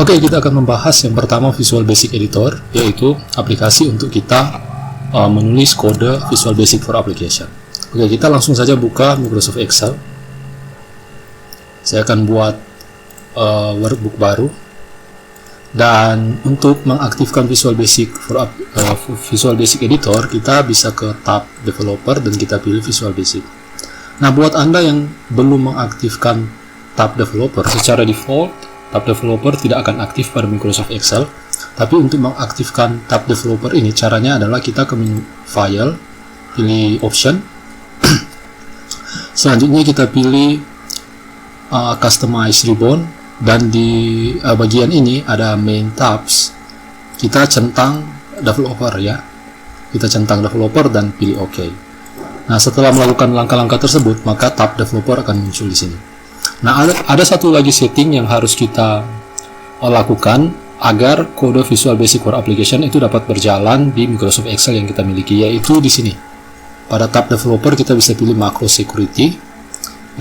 Oke, kita akan membahas yang pertama Visual Basic Editor, yaitu aplikasi untuk kita menulis kode Visual Basic for Application. Oke, kita langsung saja buka Microsoft Excel. Saya akan buat workbook baru. Dan untuk mengaktifkan Visual Basic Editor, kita bisa ke tab Developer dan kita pilih Visual Basic. Nah, buat Anda yang belum mengaktifkan tab Developer, secara default tab Developer tidak akan aktif pada Microsoft Excel. Tapi untuk mengaktifkan tab Developer ini, caranya adalah kita ke menu File, pilih Option. Selanjutnya kita pilih Customize Ribbon, dan di bagian ini ada Main Tabs. Kita centang Developer ya. Kita centang Developer dan pilih OK. Nah, setelah melakukan langkah-langkah tersebut, maka tab Developer akan muncul di sini. Nah, ada satu lagi setting yang harus kita lakukan agar kode Visual Basic for Application itu dapat berjalan di Microsoft Excel yang kita miliki, yaitu di sini. Pada tab Developer kita bisa pilih Macro Security,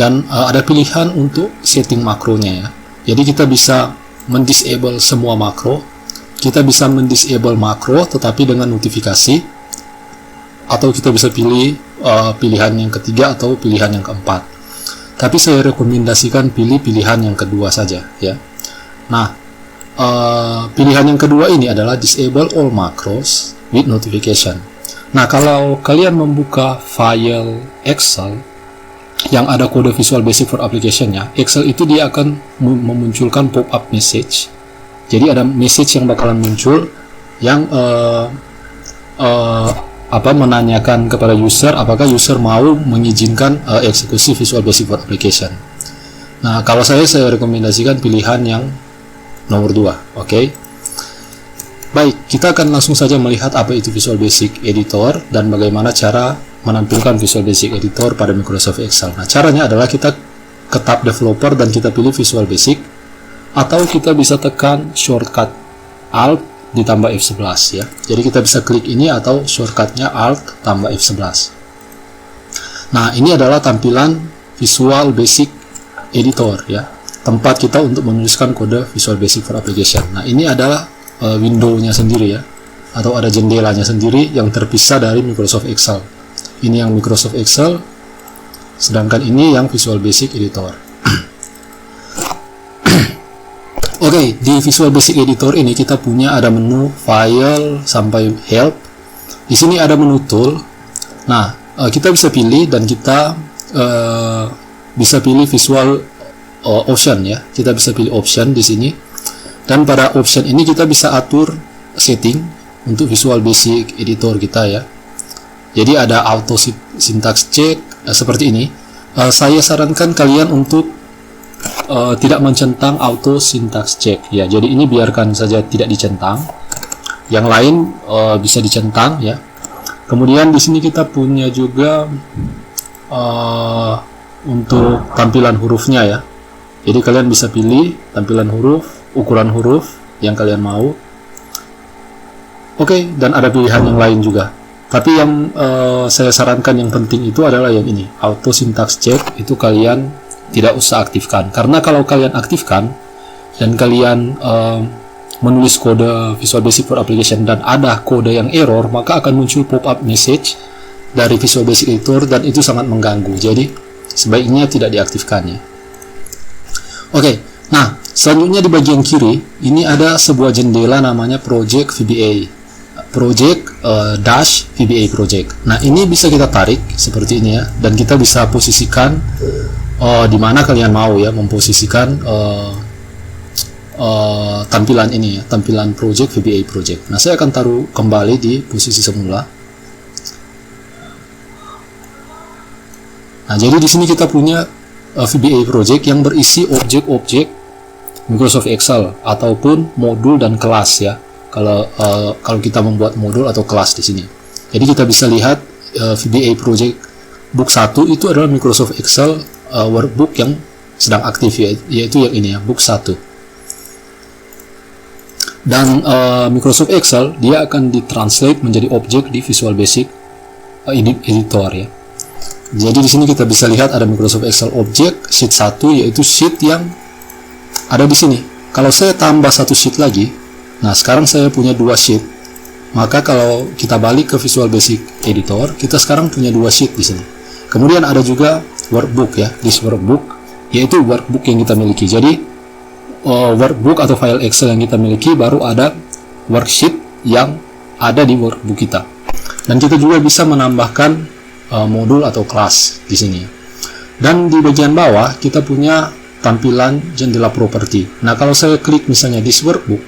dan ada pilihan untuk setting makronya ya. Jadi kita bisa mendisable semua makro, kita bisa mendisable makro tetapi dengan notifikasi, atau kita bisa pilih pilihan yang ketiga atau pilihan yang keempat. Tapi saya rekomendasikan pilih pilihan yang kedua saja ya. Nah, pilihan yang kedua ini adalah disable all macros with notification. Nah, kalau kalian membuka file Excel yang ada kode Visual Basic for Application-nya, Excel itu dia akan memunculkan pop-up message. Jadi ada message yang bakalan muncul yang menanyakan kepada user apakah user mau mengizinkan eksekusi Visual Basic for Application. Nah, kalau saya rekomendasikan pilihan yang nomor 2. Oke. Baik, kita akan langsung saja melihat apa itu Visual Basic Editor dan bagaimana cara menampilkan Visual Basic Editor pada Microsoft Excel. Nah, caranya adalah kita ke tab Developer dan kita pilih Visual Basic, atau kita bisa tekan shortcut Alt ditambah F11 ya. Jadi kita bisa klik ini atau shortcutnya Alt tambah F11. Nah, ini adalah tampilan Visual Basic Editor ya, tempat kita untuk menuliskan kode Visual Basic for Application. Nah, ini adalah window-nya sendiri ya, atau ada jendelanya sendiri yang terpisah dari Microsoft Excel. Ini yang Microsoft Excel, sedangkan ini yang Visual Basic Editor. Oke, di Visual Basic Editor ini kita punya ada menu File sampai Help. Di sini ada menu Tool. Nah, kita bisa pilih dan kita bisa pilih Visual Option ya. Kita bisa pilih Option di sini. Dan pada Option ini kita bisa atur setting untuk Visual Basic Editor kita ya. Jadi ada Auto Syntax Check seperti ini. Saya sarankan kalian untuk tidak mencentang Auto Syntax Check ya. Jadi ini biarkan saja tidak dicentang. Yang lain bisa dicentang ya. Kemudian di sini kita punya juga untuk tampilan hurufnya ya. Jadi kalian bisa pilih tampilan huruf, ukuran huruf yang kalian mau. Oke, dan ada pilihan yang lain juga. Tapi yang saya sarankan yang penting itu adalah yang ini, Auto Syntax Check. Itu kalian tidak usah aktifkan, karena kalau kalian aktifkan dan kalian menulis kode Visual Basic for Application dan ada kode yang error, maka akan muncul pop-up message dari Visual Basic Editor dan itu sangat mengganggu. Jadi sebaiknya tidak diaktifkannya. Oke, nah selanjutnya di bagian kiri ini ada sebuah jendela namanya Project VBA. Dash VBA Project. Nah, ini bisa kita tarik seperti ini ya, dan kita bisa posisikan di mana kalian mau ya, memposisikan tampilan ini ya, tampilan Project VBA Project. Nah, saya akan taruh kembali di posisi semula. Nah, jadi di sini kita punya VBA Project yang berisi objek-objek Microsoft Excel ataupun modul dan kelas ya. Kalau kita membuat modul atau kelas di sini. Jadi kita bisa lihat VBA Project Book 1 itu adalah Microsoft Excel workbook yang sedang aktif ya, yaitu yang ini ya, Book 1. Dan Microsoft Excel dia akan ditranslate menjadi objek di Visual Basic Editor ya. Jadi di sini kita bisa lihat ada Microsoft Excel Object Sheet 1, yaitu sheet yang ada di sini. kalau saya tambah satu sheet lagi, nah sekarang saya punya 2 sheet. Maka kalau kita balik ke Visual Basic Editor, kita sekarang punya 2 sheet di sini. Kemudian ada juga workbook ya, this workbook, yaitu workbook yang kita miliki. Jadi workbook atau file Excel yang kita miliki, baru ada worksheet yang ada di workbook kita. Dan kita juga bisa menambahkan modul atau kelas di sini. Dan di bagian bawah kita punya tampilan jendela properti. Nah, kalau saya klik misalnya this workbook,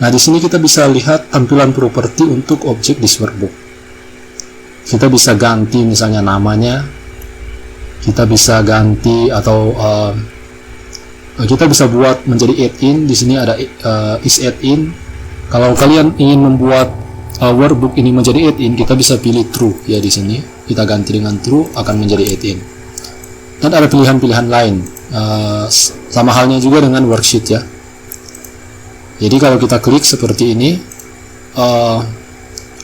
nah di sini kita bisa lihat tampilan properti untuk objek this workbook. Kita bisa ganti misalnya namanya, kita bisa ganti atau kita bisa buat menjadi add-in. Di sini ada is add-in. Kalau kalian ingin membuat workbook ini menjadi add-in, kita bisa pilih true ya di sini. Kita ganti dengan true, akan menjadi add-in. Dan ada pilihan-pilihan lain. Sama halnya juga dengan worksheet ya. Jadi kalau kita klik seperti ini,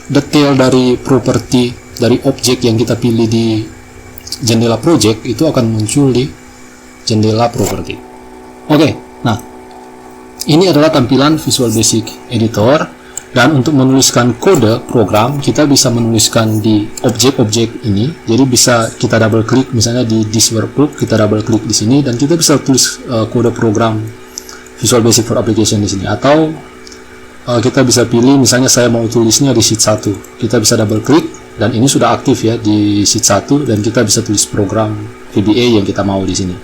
detail dari properti dari objek yang kita pilih di jendela project itu akan muncul di jendela properti. Oke, nah ini adalah tampilan Visual Basic Editor. Dan untuk menuliskan kode program, kita bisa menuliskan di objek-objek ini. Jadi bisa kita double klik misalnya di this workbook, kita double klik di sini dan kita bisa tulis kode program Visual Basic for Application di sini. Atau kita bisa pilih misalnya saya mau tulisnya di sheet 1. Kita bisa double klik dan ini sudah aktif ya di sheet 1 dan kita bisa tulis program VBA yang kita mau di sini.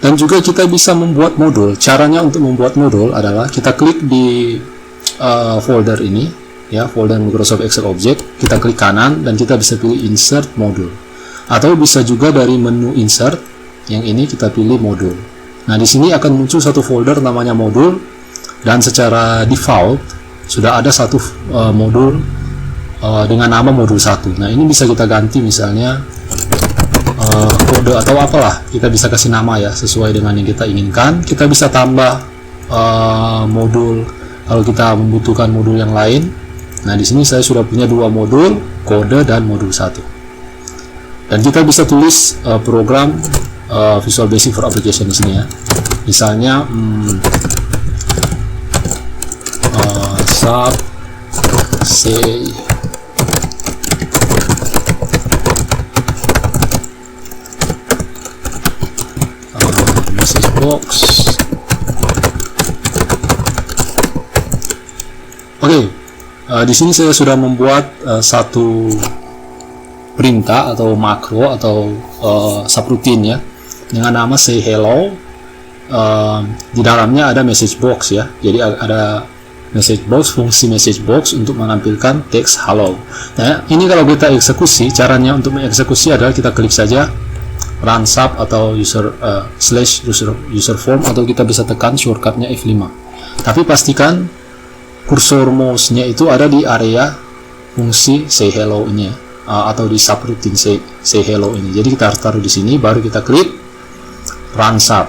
Dan juga kita bisa membuat modul. Caranya untuk membuat modul adalah kita klik di folder ini ya, folder Microsoft Excel Object, kita klik kanan dan kita bisa pilih insert modul, atau bisa juga dari menu insert yang ini kita pilih modul. Nah di sini akan muncul satu folder namanya modul dan secara default sudah ada satu modul dengan nama modul 1. Nah ini bisa kita ganti misalnya kode atau apalah, kita bisa kasih nama ya sesuai dengan yang kita inginkan. Kita bisa tambah modul kalau kita membutuhkan modul yang lain. Nah di sini saya sudah punya 2 modul, kode dan modul 1. Dan kita bisa tulis program Visual Basic for Application di sini ya. Misalnya sub say message box. Oke, di sini saya sudah membuat satu perintah atau makro atau subroutine ya dengan nama say hello. Di dalamnya ada message box ya. Jadi ada message box, fungsi message box untuk menampilkan teks hello. Nah, ini kalau kita eksekusi, caranya untuk mengeksekusi adalah kita klik saja run sub atau user form, atau kita bisa tekan shortcutnya F5. Tapi pastikan kursor mouse-nya itu ada di area fungsi say hello ini ya, atau di subroutine say hello ini. Jadi kita harus taruh di sini, baru kita klik run sub.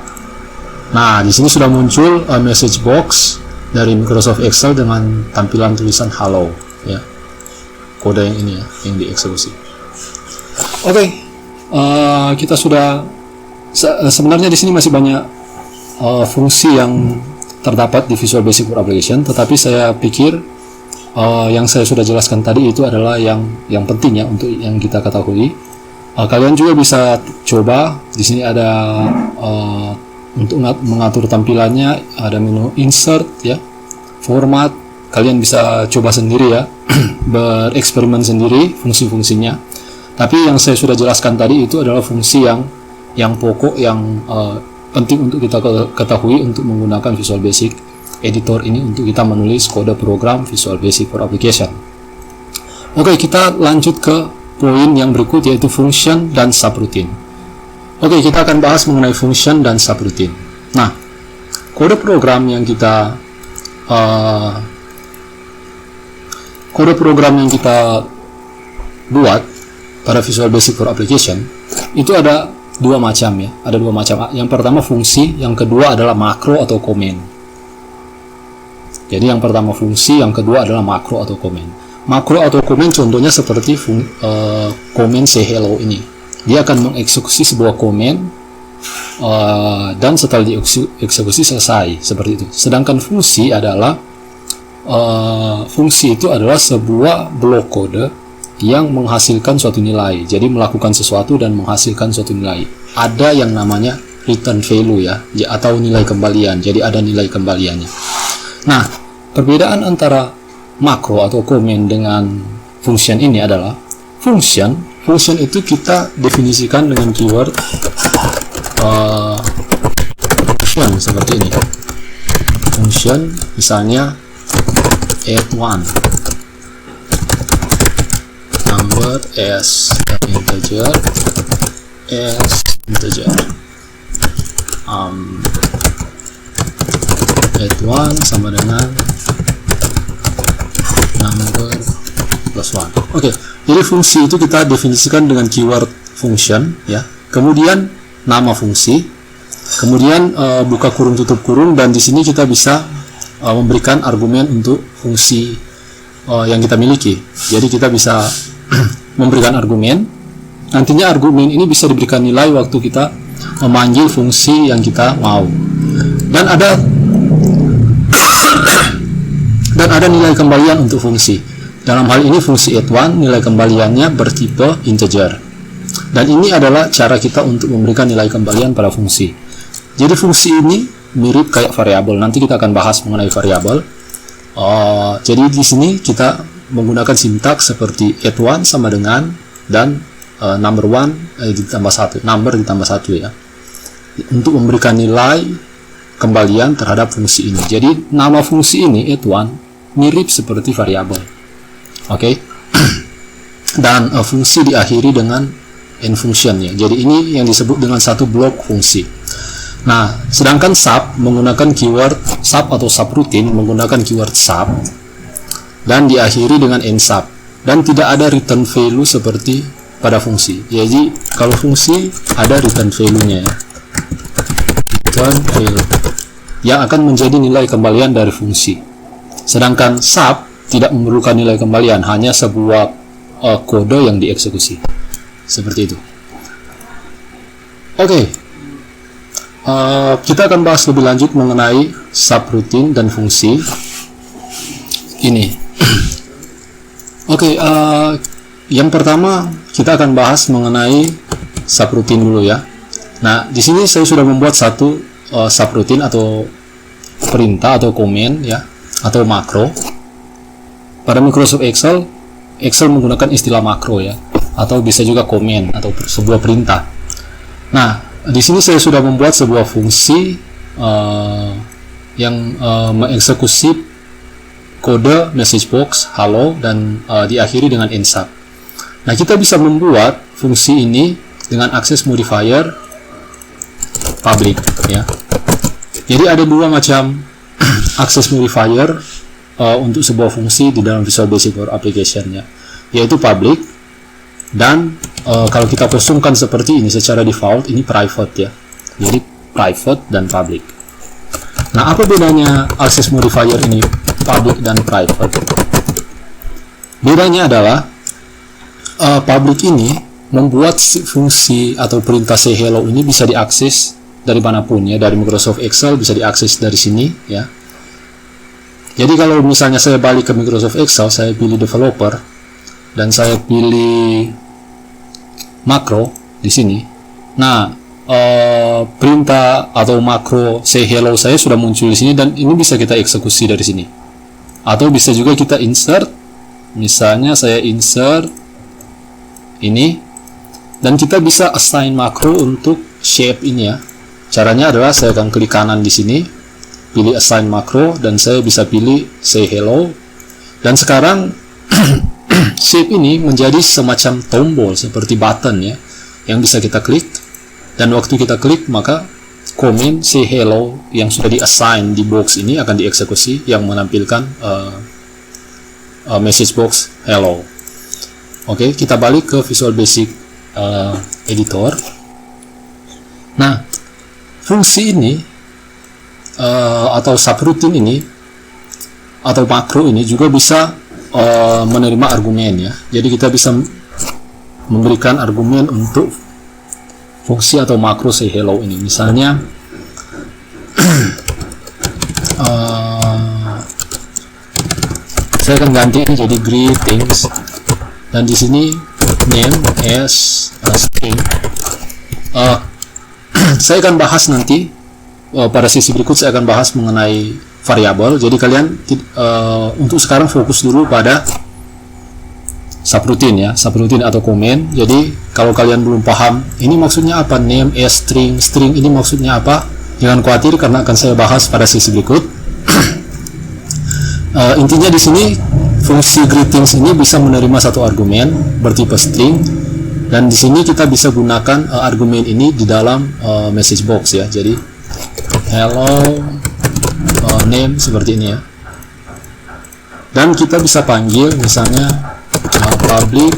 Nah, di sini sudah muncul message box dari Microsoft Excel dengan tampilan tulisan hello ya. Kode yang ini ya, yang dieksekusi. Oke, kita sudah sebenarnya di sini masih banyak fungsi yang terdapat di Visual Basic for Application, tetapi saya pikir yang saya sudah jelaskan tadi itu adalah yang penting ya untuk yang kita ketahui. Kalian juga bisa coba di sini ada untuk mengatur tampilannya, ada menu insert ya, format. Kalian bisa coba sendiri ya, bereksperimen sendiri fungsi-fungsinya. Tapi yang saya sudah jelaskan tadi itu adalah fungsi yang pokok, yang penting untuk kita ketahui untuk menggunakan Visual Basic Editor ini untuk kita menulis kode program Visual Basic for Application. Oke, kita lanjut ke poin yang berikut, yaitu function dan subroutine. Oke, kita akan bahas mengenai function dan subroutine. Nah, kode program yang kita buat pada Visual Basic for Application itu ada 2 macam ya, ada 2 macam. Yang pertama fungsi, yang kedua adalah makro atau komen. Jadi yang pertama fungsi, yang kedua adalah makro atau komen. Makro atau komen contohnya seperti komen say hello ini. Dia akan mengeksekusi sebuah komen dan setelah dieksekusi selesai, seperti itu. Sedangkan fungsi adalah fungsi itu adalah sebuah blok kode yang menghasilkan suatu nilai. Jadi melakukan sesuatu dan menghasilkan suatu nilai. Ada yang namanya return value ya, atau nilai kembalian. Jadi ada nilai kembaliannya. Nah, perbedaan antara makro atau komen dengan function ini adalah function itu kita definisikan dengan keyword function seperti ini. Function misalnya add1 number as integer add1 sama dengan number plus 1. Oke, jadi fungsi itu kita definisikan dengan keyword function ya. Kemudian nama fungsi, kemudian buka kurung tutup kurung, dan di sini kita bisa memberikan argumen untuk fungsi yang kita miliki. Jadi kita bisa memberikan argumen. Nantinya argumen ini bisa diberikan nilai waktu kita memanggil fungsi yang kita mau. Dan ada nilai kembalian untuk fungsi. Dalam hal ini fungsi add1 nilai kembaliannya bertipe integer. Dan ini adalah cara kita untuk memberikan nilai kembalian pada fungsi. Jadi fungsi ini mirip kayak variabel. Nanti kita akan bahas mengenai variabel. Jadi di sini kita menggunakan sintaks seperti add1 sama dengan dan number 1 ditambah 1, number ditambah 1 ya. Untuk memberikan nilai kembalian terhadap fungsi ini. Jadi nama fungsi ini add1 mirip seperti variabel. Oke. Dan fungsi diakhiri dengan end function ya. Jadi ini yang disebut dengan satu blok fungsi. Nah, sedangkan sub menggunakan keyword sub atau subroutine menggunakan keyword sub dan diakhiri dengan end sub, dan tidak ada return value seperti pada fungsi. Jadi kalau fungsi ada return value-nya ya. Return value yang akan menjadi nilai kembalian dari fungsi. Sedangkan sub tidak memerlukan nilai kembalian, hanya sebuah kode yang dieksekusi. Seperti itu. Oke. Kita akan bahas lebih lanjut mengenai subroutine dan fungsi ini. Oke, yang pertama kita akan bahas mengenai subroutine dulu ya. Nah, di sini saya sudah membuat satu subroutine atau perintah atau komen ya, atau makro. Pada Microsoft Excel menggunakan istilah makro ya, atau bisa juga komen atau sebuah perintah. Nah, di sini saya sudah membuat sebuah fungsi yang mengeksekusi kode message box hello dan diakhiri dengan end sub. Nah, kita bisa membuat fungsi ini dengan access modifier public ya. Jadi ada dua macam access modifier untuk sebuah fungsi di dalam Visual Basic Core Application-nya, yaitu public dan kalau kita kosongkan seperti ini secara default ini private ya. Jadi private dan public. Nah, apa bedanya access modifier ini public dan private? Bedanya adalah public ini membuat fungsi atau perintah say hello ini bisa diakses dari manapun ya, dari Microsoft Excel bisa diakses dari sini ya. Jadi kalau misalnya saya balik ke Microsoft Excel, saya pilih developer dan saya pilih makro di sini. Nah, perintah atau makro say hello saya sudah muncul di sini dan ini bisa kita eksekusi dari sini. Atau bisa juga kita insert. Misalnya saya insert ini dan kita bisa assign makro untuk shape ini ya. Caranya adalah saya akan klik kanan di sini, pilih assign makro dan saya bisa pilih say hello. Dan sekarang shape ini menjadi semacam tombol seperti button ya, yang bisa kita klik, dan waktu kita klik maka komen say hello yang sudah di-assign di box ini akan dieksekusi yang menampilkan message box hello. Oke, kita balik ke Visual Basic Editor. Nah, fungsi ini atau subroutine ini atau makro ini juga bisa menerima argumen ya. Jadi kita bisa memberikan argumen untuk fungsi atau makro say hello ini. Misalnya saya akan ganti ini jadi greetings, dan di sini name as string. Saya akan bahas nanti pada sesi berikut, saya akan bahas mengenai variabel. Jadi kalian untuk sekarang fokus dulu pada subroutine ya, subroutine atau komen. Jadi kalau kalian belum paham ini maksudnya apa, name as string, string ini maksudnya apa, jangan khawatir karena akan saya bahas pada sesi berikut. Intinya di sini fungsi greetings ini bisa menerima satu argumen bertipe string, dan di sini kita bisa gunakan argumen ini di dalam message box ya. Jadi hello name seperti ini ya, dan kita bisa panggil misalnya public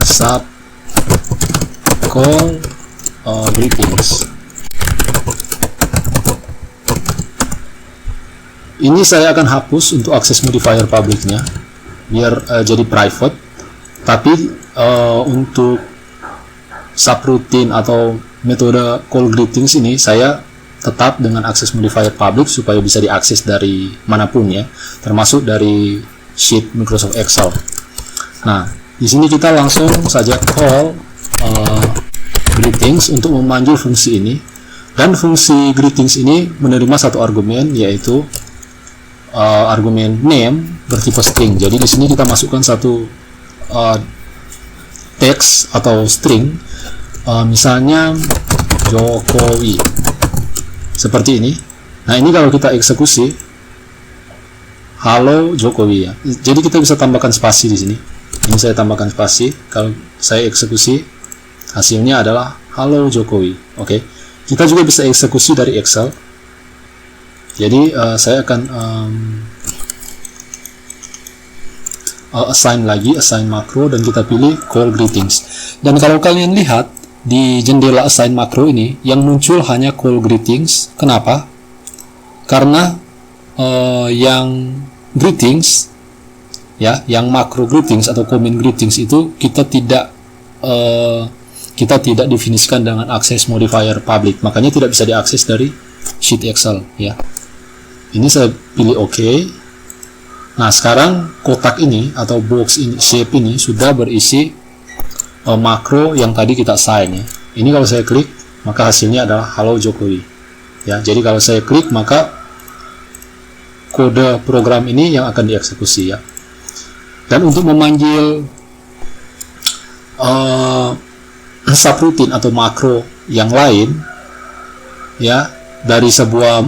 sub call greetings. Ini saya akan hapus untuk akses modifier publiknya biar jadi private, tapi untuk subroutine atau metode call greetings ini saya tetap dengan akses modifier public supaya bisa diakses dari manapun ya, termasuk dari sheet Microsoft Excel. Nah, di sini kita langsung saja call greetings untuk memanggil fungsi ini, dan fungsi greetings ini menerima satu argumen, yaitu argumen name bertipe string. Jadi di sini kita masukkan satu teks atau string, misalnya Jokowi seperti ini. Nah, ini kalau kita eksekusi halo Jokowi ya. Jadi kita bisa tambahkan spasi di sini. Ini saya tambahkan spasi. Kalau saya eksekusi hasilnya adalah halo Jokowi. Oke. Kita juga bisa eksekusi dari Excel. Jadi saya akan assign makro, dan kita pilih call greetings. Dan kalau kalian lihat di jendela assign makro ini yang muncul hanya call greetings. Kenapa? Karena yang greetings ya, yang makro greetings atau comment greetings itu kita tidak definisikan dengan akses modifier public, makanya tidak bisa diakses dari sheet Excel ya. Ini saya pilih OK. Nah, sekarang kotak ini atau box ini, shape ini sudah berisi makro yang tadi kita assign ya. Ini kalau saya klik maka hasilnya adalah halo Jokowi ya. Jadi kalau saya klik maka kode program ini yang akan dieksekusi ya. Dan untuk memanggil subroutine atau makro yang lain ya dari sebuah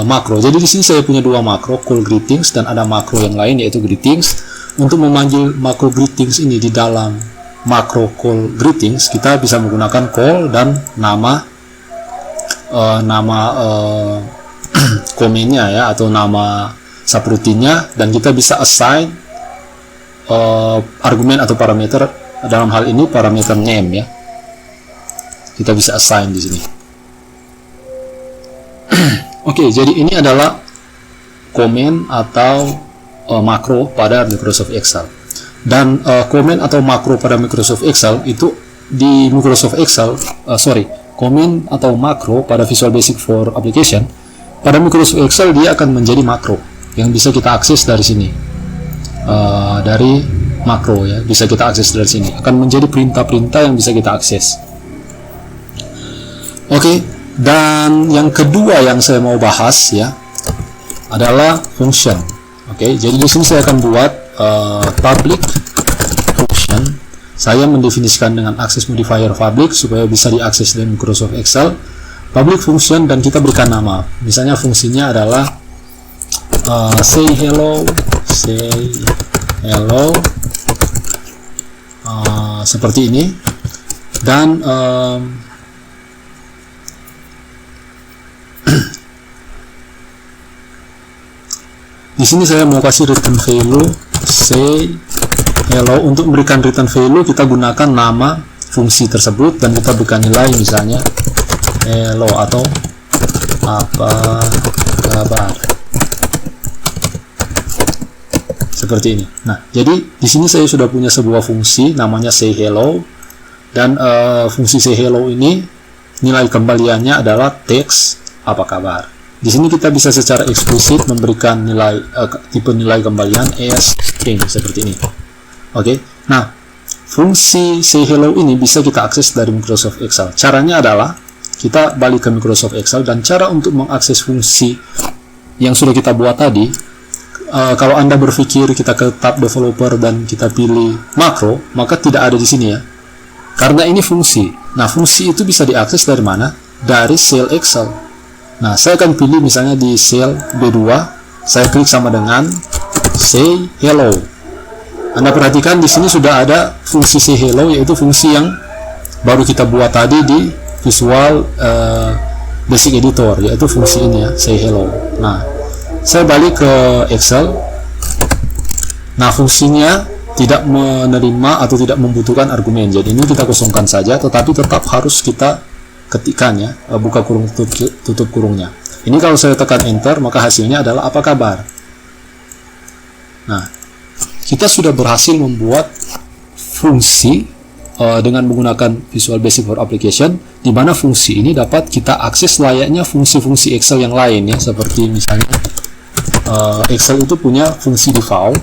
makro. Jadi di sini saya punya dua makro, call greetings, dan ada makro yang lain yaitu greetings. Untuk memanggil makro greetings ini di dalam makro call greetings, kita bisa menggunakan call dan nama komennya ya, atau nama subroutine-nya, dan kita bisa assign argumen atau parameter. Dalam hal ini parameter name ya, kita bisa assign di sini. Oke, jadi ini adalah komen atau makro pada Microsoft Excel. Dan komen atau makro pada Microsoft Excel itu di Microsoft Excel, komen atau makro pada Visual Basic for Application pada Microsoft Excel dia akan menjadi makro yang bisa kita akses dari sini. Dari makro ya, bisa kita akses dari sini. Akan menjadi perintah-perintah yang bisa kita akses. Oke. Dan yang kedua yang saya mau bahas ya adalah function. Oke, jadi di sini saya akan buat public function. Saya mendefinisikan dengan akses modifier public supaya bisa diakses dari Microsoft Excel. Public function, dan kita berikan nama. Misalnya fungsinya adalah say hello, seperti ini. Dan di sini saya mau kasih return value say hello. Untuk memberikan return value kita gunakan nama fungsi tersebut, dan kita berikan nilai misalnya hello atau apa kabar seperti ini. Nah, jadi di sini saya sudah punya sebuah fungsi namanya say hello, Dan fungsi say hello ini nilai kembaliannya adalah teks apa kabar. Di sini kita bisa secara eksplisit memberikan nilai tipe nilai kembalian as string seperti ini. Oke. Nah, fungsi say hello ini bisa kita akses dari Microsoft Excel. Caranya adalah kita balik ke Microsoft Excel, dan cara untuk mengakses fungsi yang sudah kita buat tadi, kalau Anda berpikir kita ke tab developer dan kita pilih makro, maka tidak ada di sini ya. Karena ini fungsi. Nah, fungsi itu bisa diakses dari mana? Dari sel Excel. Nah, saya akan pilih misalnya di sel B2, saya klik sama dengan say hello. Anda perhatikan di sini sudah ada fungsi say hello, yaitu fungsi yang baru kita buat tadi di Visual Basic Editor, yaitu fungsi ini ya, say hello. Nah, saya balik ke Excel. Nah, fungsinya tidak menerima atau tidak membutuhkan argumen, jadi ini kita kosongkan saja, tetapi tetap harus kita ketikkan ya, buka kurung tutup kurungnya. Ini kalau saya tekan enter, maka hasilnya adalah apa kabar. Nah, kita sudah berhasil membuat fungsi dengan menggunakan Visual Basic for Application, di mana fungsi ini dapat kita akses layaknya fungsi-fungsi Excel yang lain ya, seperti misalnya Excel itu punya fungsi default,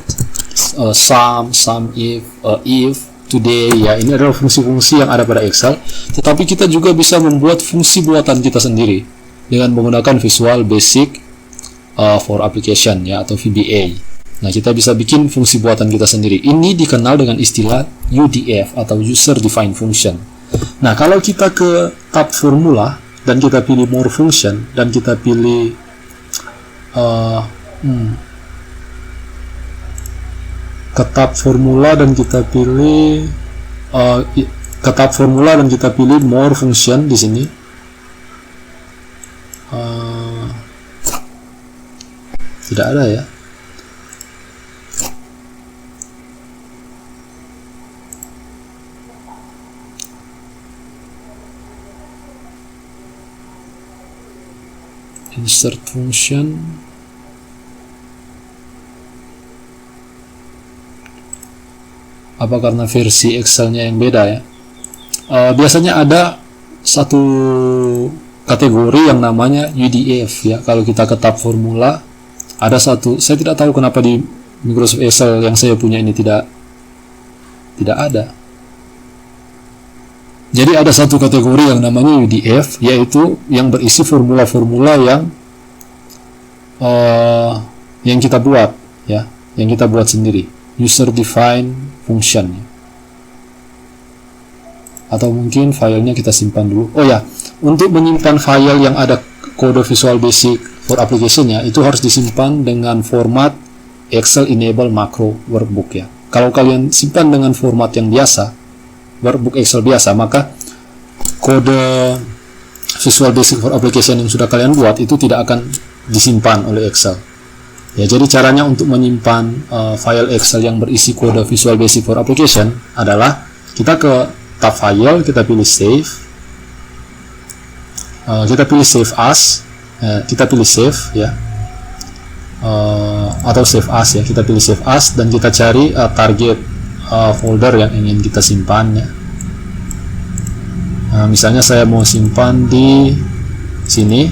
sum if, today ya, ini adalah fungsi-fungsi yang ada pada Excel. Tetapi kita juga bisa membuat fungsi buatan kita sendiri dengan menggunakan Visual Basic for Application ya, atau VBA. Nah, kita bisa bikin fungsi buatan kita sendiri. Ini dikenal dengan istilah UDF atau User Defined Function. Nah, kalau kita ke tab formula dan kita pilih more function dan kita pilih ke tab formula dan kita pilih more function di sini. Tidak ada ya. Insert function. Apa karena versi Excel-nya yang beda ya? Biasanya ada satu kategori yang namanya UDF ya. Kalau kita ke tab formula, ada satu. Saya tidak tahu kenapa di Microsoft Excel yang saya punya ini tidak ada. Jadi ada satu kategori yang namanya UDF, yaitu yang berisi formula-formula yang kita buat ya, yang kita buat sendiri, user defined function. Atau mungkin filenya kita simpan dulu. Oh ya, untuk menyimpan file yang ada kode Visual Basic for Application-nya, itu harus disimpan dengan format Excel Enable Macro Workbook ya. Kalau kalian simpan dengan format yang biasa, workbook Excel biasa, maka kode Visual Basic for Application yang sudah kalian buat itu tidak akan disimpan oleh Excel. Ya, jadi caranya untuk menyimpan file Excel yang berisi kode Visual Basic for Application adalah kita ke tab file, kita pilih save, kita pilih save as, kita pilih save ya, atau save as ya, kita pilih save as dan kita cari target folder yang ingin kita simpan ya. Misalnya saya mau simpan di sini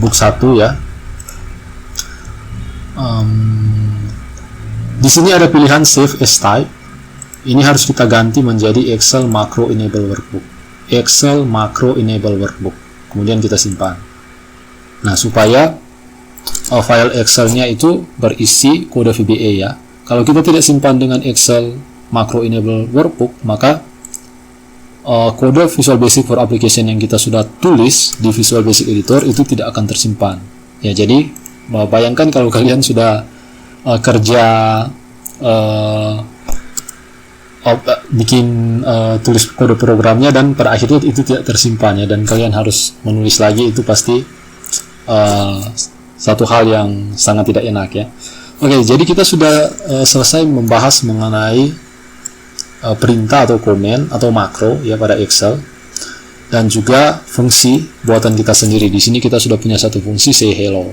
book 1 ya. Di sini ada pilihan save as type. Ini harus kita ganti menjadi Excel Macro Enable Workbook. Excel Macro Enable Workbook. Kemudian kita simpan. Nah, supaya file Excel-nya itu berisi kode VBA ya. Kalau kita tidak simpan dengan Excel Macro Enable Workbook, maka kode Visual Basic for Application yang kita sudah tulis di Visual Basic Editor itu tidak akan tersimpan. Ya, jadi bayangkan kalau kalian sudah kerja bikin tulis kode programnya dan pada akhirnya itu tidak tersimpan ya, dan kalian harus menulis lagi, itu pasti satu hal yang sangat tidak enak ya. Oke, jadi kita sudah selesai membahas mengenai perintah atau komen atau makro ya pada Excel, dan juga fungsi buatan kita sendiri. Di sini kita sudah punya satu fungsi say hello.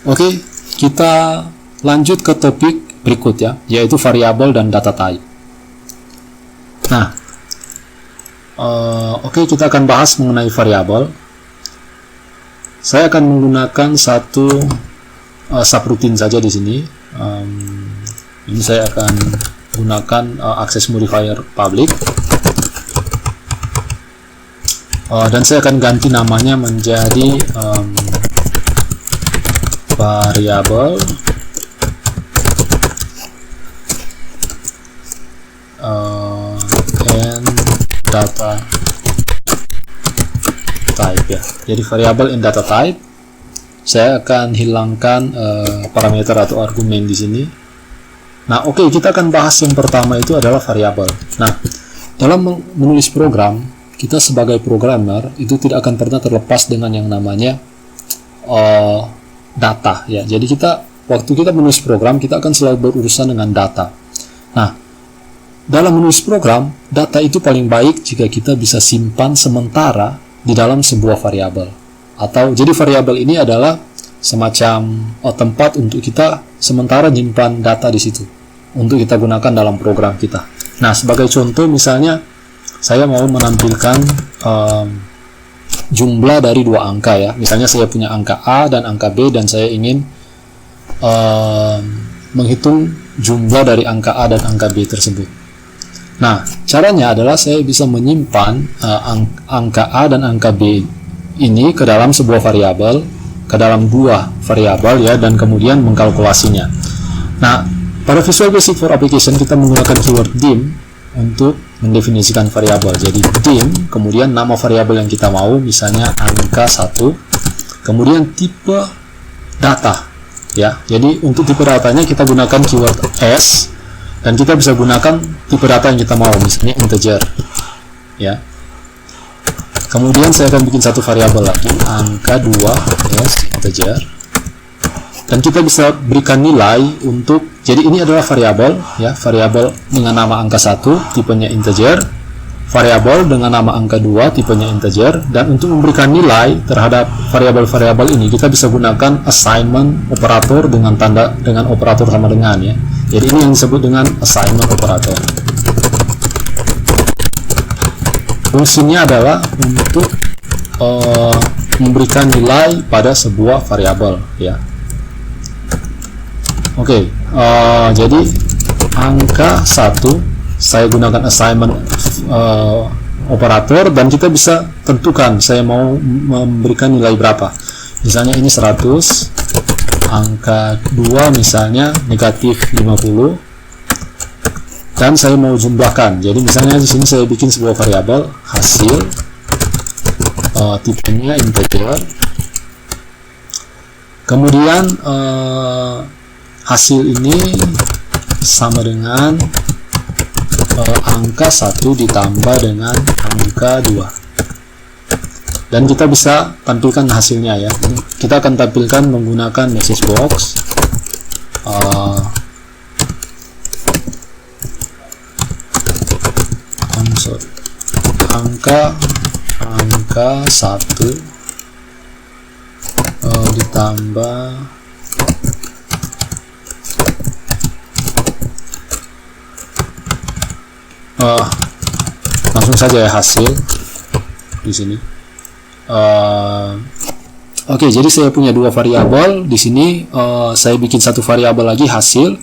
Oke, kita lanjut ke topik berikut ya, yaitu variabel dan data type. Nah, oke, kita akan bahas mengenai variabel. Saya akan menggunakan satu subroutine saja di sini. Ini saya akan gunakan access modifier public, dan saya akan ganti namanya menjadi variable and data type ya. Jadi variable and data type. Saya akan hilangkan parameter atau argumen di sini. Nah, oke, kita akan bahas yang pertama itu adalah variabel. Nah, dalam menulis program, kita sebagai programmer itu tidak akan pernah terlepas dengan yang namanya data ya. Jadi waktu kita menulis program, kita akan selalu berurusan dengan data. Nah, dalam menulis program, data itu paling baik jika kita bisa simpan sementara di dalam sebuah variabel. Atau jadi variabel ini adalah semacam tempat untuk kita sementara nyimpan data di situ untuk kita gunakan dalam program kita. Nah, sebagai contoh misalnya saya mau menampilkan jumlah dari dua angka ya. Misalnya saya punya angka A dan angka B dan saya ingin menghitung jumlah dari angka A dan angka B tersebut. Nah, caranya adalah saya bisa menyimpan angka A dan angka B ini ke dalam sebuah variabel, ke dalam dua variabel ya, dan kemudian mengkalkulasinya. Nah, pada Visual Basic for Application kita menggunakan keyword dim untuk mendefinisikan variabel. Jadi dim, kemudian nama variabel yang kita mau, misalnya angka 1, kemudian tipe data ya. Jadi untuk tipe datanya kita gunakan keyword s, dan kita bisa gunakan tipe data yang kita mau, misalnya integer ya. Kemudian saya akan bikin satu variabel lagi, angka 2 s integer, dan kita bisa berikan nilai untuk, jadi ini adalah variabel ya, variabel dengan nama angka 1 tipenya integer, variabel dengan nama angka 2 tipenya integer, dan untuk memberikan nilai terhadap variabel-variabel ini kita bisa gunakan assignment operator dengan operator sama dengan ya. Jadi ini yang disebut dengan assignment operator. Fungsinya adalah untuk memberikan nilai pada sebuah variabel ya. Oke, jadi angka 1 saya gunakan assignment operator, dan kita bisa tentukan saya mau memberikan nilai berapa. Misalnya ini 100, angka 2 misalnya negatif 50, dan saya mau jumlahkan. Jadi misalnya di sini saya bikin sebuah variabel hasil, tipenya integer, kemudian hasil ini sama dengan angka 1 ditambah dengan angka 2, dan kita bisa tampilkan hasilnya ya. Kita akan tampilkan menggunakan message box. Angka 1 ditambah langsung saja ya hasil di sini. Oke, jadi saya punya dua variabel di sini. Saya bikin satu variabel lagi hasil.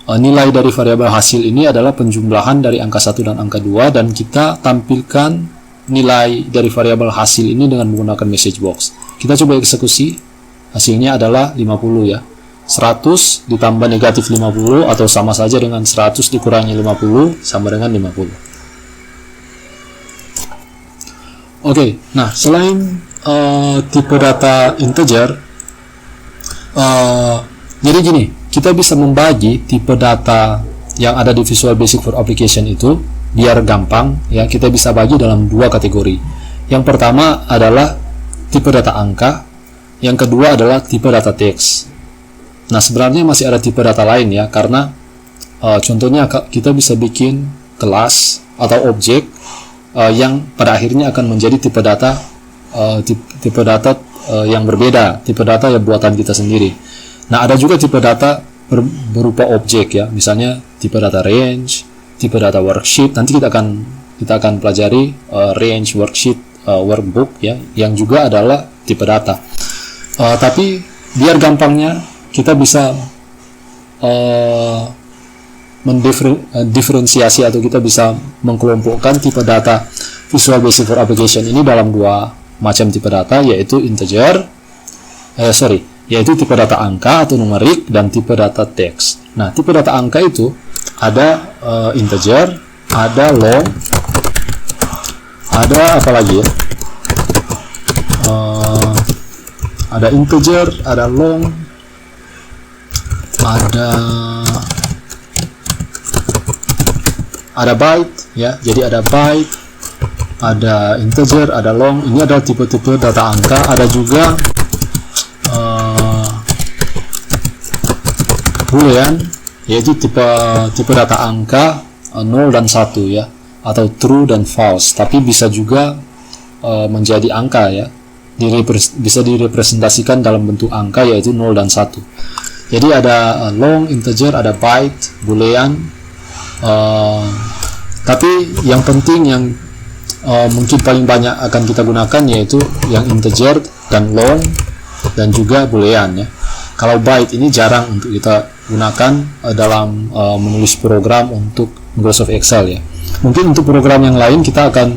Nilai dari variabel hasil ini adalah penjumlahan dari angka 1 dan angka 2, dan kita tampilkan nilai dari variabel hasil ini dengan menggunakan message box. Kita coba eksekusi. Hasilnya adalah 50 ya. 100 ditambah negatif 50 atau sama saja dengan 100 dikurangi 50 sama dengan 50. Oke, nah selain tipe data integer, jadi gini, kita bisa membagi tipe data yang ada di Visual Basic for Application itu biar gampang ya. Kita bisa bagi dalam dua kategori. Yang pertama adalah tipe data angka, yang kedua adalah tipe data teks. Nah, sebenarnya masih ada tipe data lain ya, karena contohnya kita bisa bikin kelas atau objek yang pada akhirnya akan menjadi tipe data yang berbeda, tipe data yang buatan kita sendiri. Nah, ada juga tipe data berupa objek ya, misalnya tipe data range, tipe data worksheet. Nanti kita akan pelajari range worksheet workbook ya, yang juga adalah tipe data. Tapi biar gampangnya kita bisa mendiferensiasi atau kita bisa mengkelompokkan tipe data Visual Basic for Application ini dalam dua macam tipe data, yaitu yaitu tipe data angka atau numerik dan tipe data teks. Nah, tipe data angka itu ada integer, ada long, ada apa lagi ya? Ada integer, ada long, ada byte ya. Jadi ada byte, ada integer, ada long. Ini adalah tipe-tipe data angka. Ada juga boolean, yaitu tipe data angka 0 dan 1 ya, atau true dan false. Tapi bisa juga menjadi angka ya, bisa direpresentasikan dalam bentuk angka, yaitu 0 dan 1. Jadi ada long, integer, ada byte, boolean. Tapi yang penting yang mungkin paling banyak akan kita gunakan yaitu yang integer dan long dan juga boolean ya. Kalau byte ini jarang untuk kita gunakan dalam menulis program untuk Microsoft Excel ya. Mungkin untuk program yang lain kita akan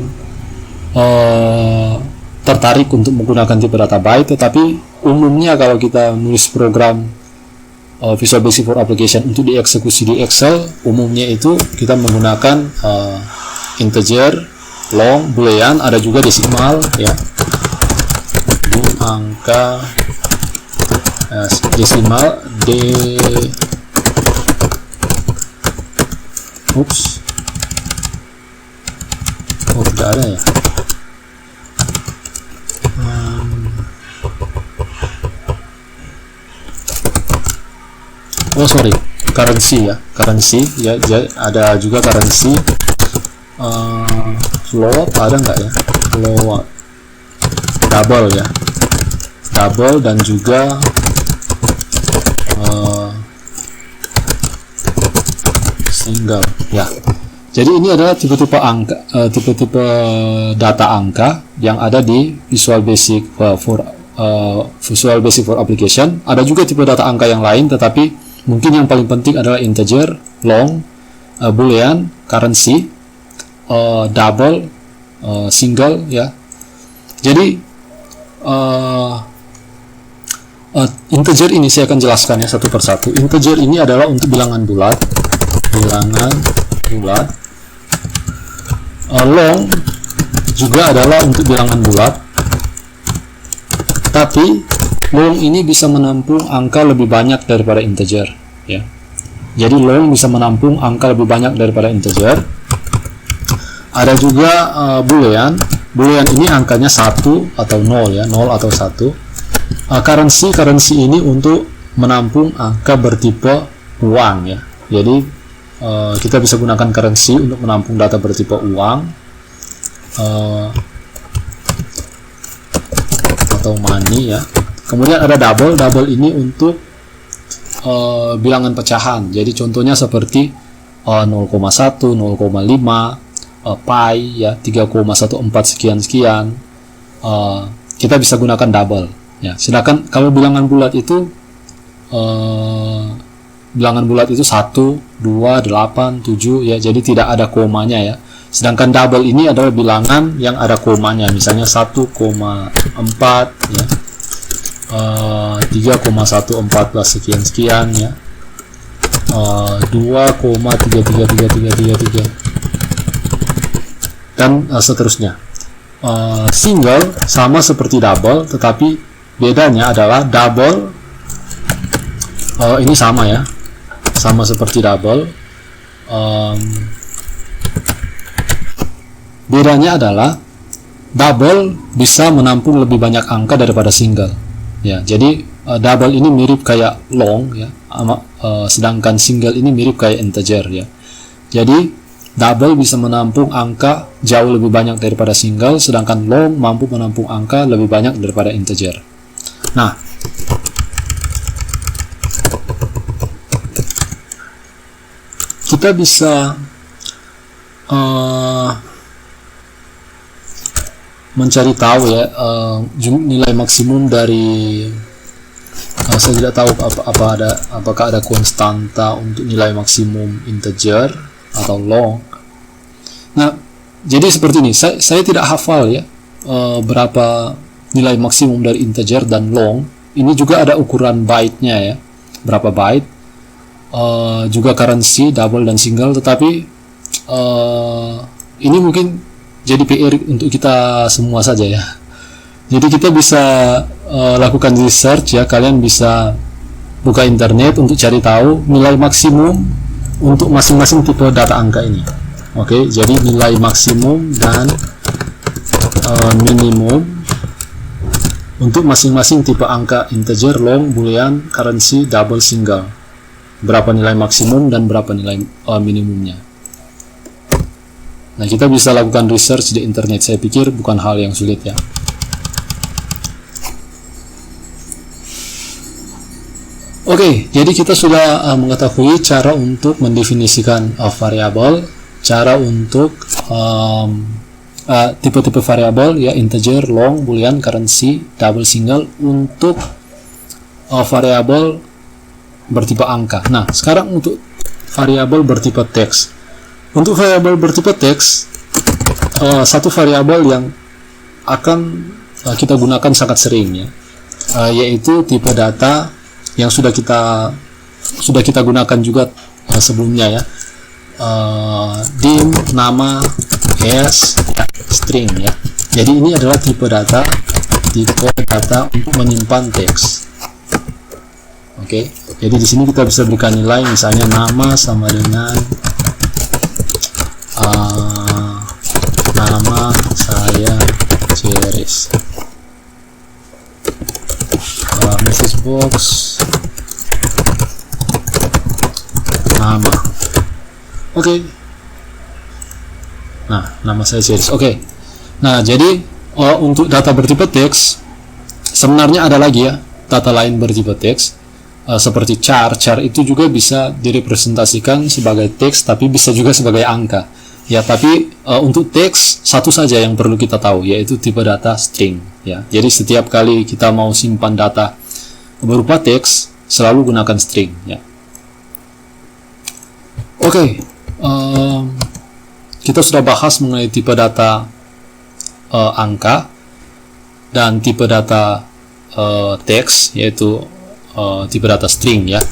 tertarik untuk menggunakan tipe data byte, tetapi umumnya kalau kita menulis program Visual Basic for Application untuk dieksekusi di Excel, umumnya itu kita menggunakan integer, long, boolean, ada juga desimal ya, di angka desimal tidak ada ya. Currency ya, ada juga currency. Float ada nggak ya? Float, double ya, double, dan juga single ya. Jadi ini adalah tipe-tipe angka, tipe-tipe data angka yang ada di Visual Basic for Application. Ada juga tipe data angka yang lain, tetapi mungkin yang paling penting adalah integer, long, boolean, currency, double, single ya. Jadi integer ini saya akan jelaskan ya satu persatu. Integer ini adalah untuk bilangan bulat. Long juga adalah untuk bilangan bulat, tapi long ini bisa menampung angka lebih banyak daripada integer ya. Jadi long bisa menampung angka lebih banyak daripada integer. Ada juga boolean ini angkanya 1 atau 0 ya, 0 atau 1. Currency ini untuk menampung angka bertipe uang ya. Jadi kita bisa gunakan currency untuk menampung data bertipe uang atau money ya. Kemudian ada double ini untuk bilangan pecahan. Jadi contohnya seperti 0,1, 0,5, pi ya, 3,14 sekian. Kita bisa gunakan double ya. Sedangkan kalau bilangan bulat itu 1, 2, 8, 7 ya, jadi tidak ada komanya ya. Sedangkan double ini adalah bilangan yang ada komanya, misalnya 1,4 ya, 3,14 sekian ya, 2,333333 dan seterusnya. Single sama seperti double, tetapi bedanya adalah double ini sama ya, sama seperti double. Bedanya adalah double bisa menampung lebih banyak angka daripada single ya. Jadi double ini mirip kayak long ya, sedangkan single ini mirip kayak integer ya. Jadi double bisa menampung angka jauh lebih banyak daripada single, sedangkan long mampu menampung angka lebih banyak daripada integer. Nah, kita bisa mencari tahu ya nilai maksimum dari saya tidak tahu apakah ada konstanta untuk nilai maksimum integer atau long. Nah, jadi seperti ini, saya tidak hafal ya berapa nilai maksimum dari integer dan long. Ini juga ada ukuran byte-nya ya, berapa byte, juga currency double dan single. Tetapi ini mungkin jadi PR untuk kita semua saja ya. Jadi kita bisa lakukan research ya, kalian bisa buka internet untuk cari tahu nilai maksimum untuk masing-masing tipe data angka ini. Oke, jadi nilai maksimum dan minimum untuk masing-masing tipe angka integer, long, boolean, currency, double, single. Berapa nilai maksimum dan berapa nilai minimumnya. Nah, kita bisa lakukan research di internet. Saya pikir bukan hal yang sulit ya. Oke, jadi kita sudah mengetahui cara untuk mendefinisikan variabel, cara untuk tipe-tipe variabel ya, integer, long, boolean, currency, double, single untuk variabel bertipe angka. Nah, sekarang untuk variabel bertipe teks. Untuk variabel bertipe teks, satu variabel yang akan kita gunakan sangat sering ya, yaitu tipe data yang sudah kita gunakan juga sebelumnya ya, dim, nama, s, string ya. Jadi ini adalah tipe data untuk menyimpan teks. Oke, jadi di sini kita bisa berikan nilai, misalnya nama sama dengan nama saya Ceres. Message box nama. Oke. Nah, nama saya Ceres. Oke. Nah, jadi untuk data bertipe teks sebenarnya ada lagi ya data lain bertipe teks, seperti char. Char itu juga bisa direpresentasikan sebagai teks, tapi bisa juga sebagai angka ya. Tapi untuk teks satu saja yang perlu kita tahu, yaitu tipe data string ya. Jadi setiap kali kita mau simpan data berupa teks, selalu gunakan string ya. Oke, kita sudah bahas mengenai tipe data angka dan tipe data teks, yaitu tipe data string ya.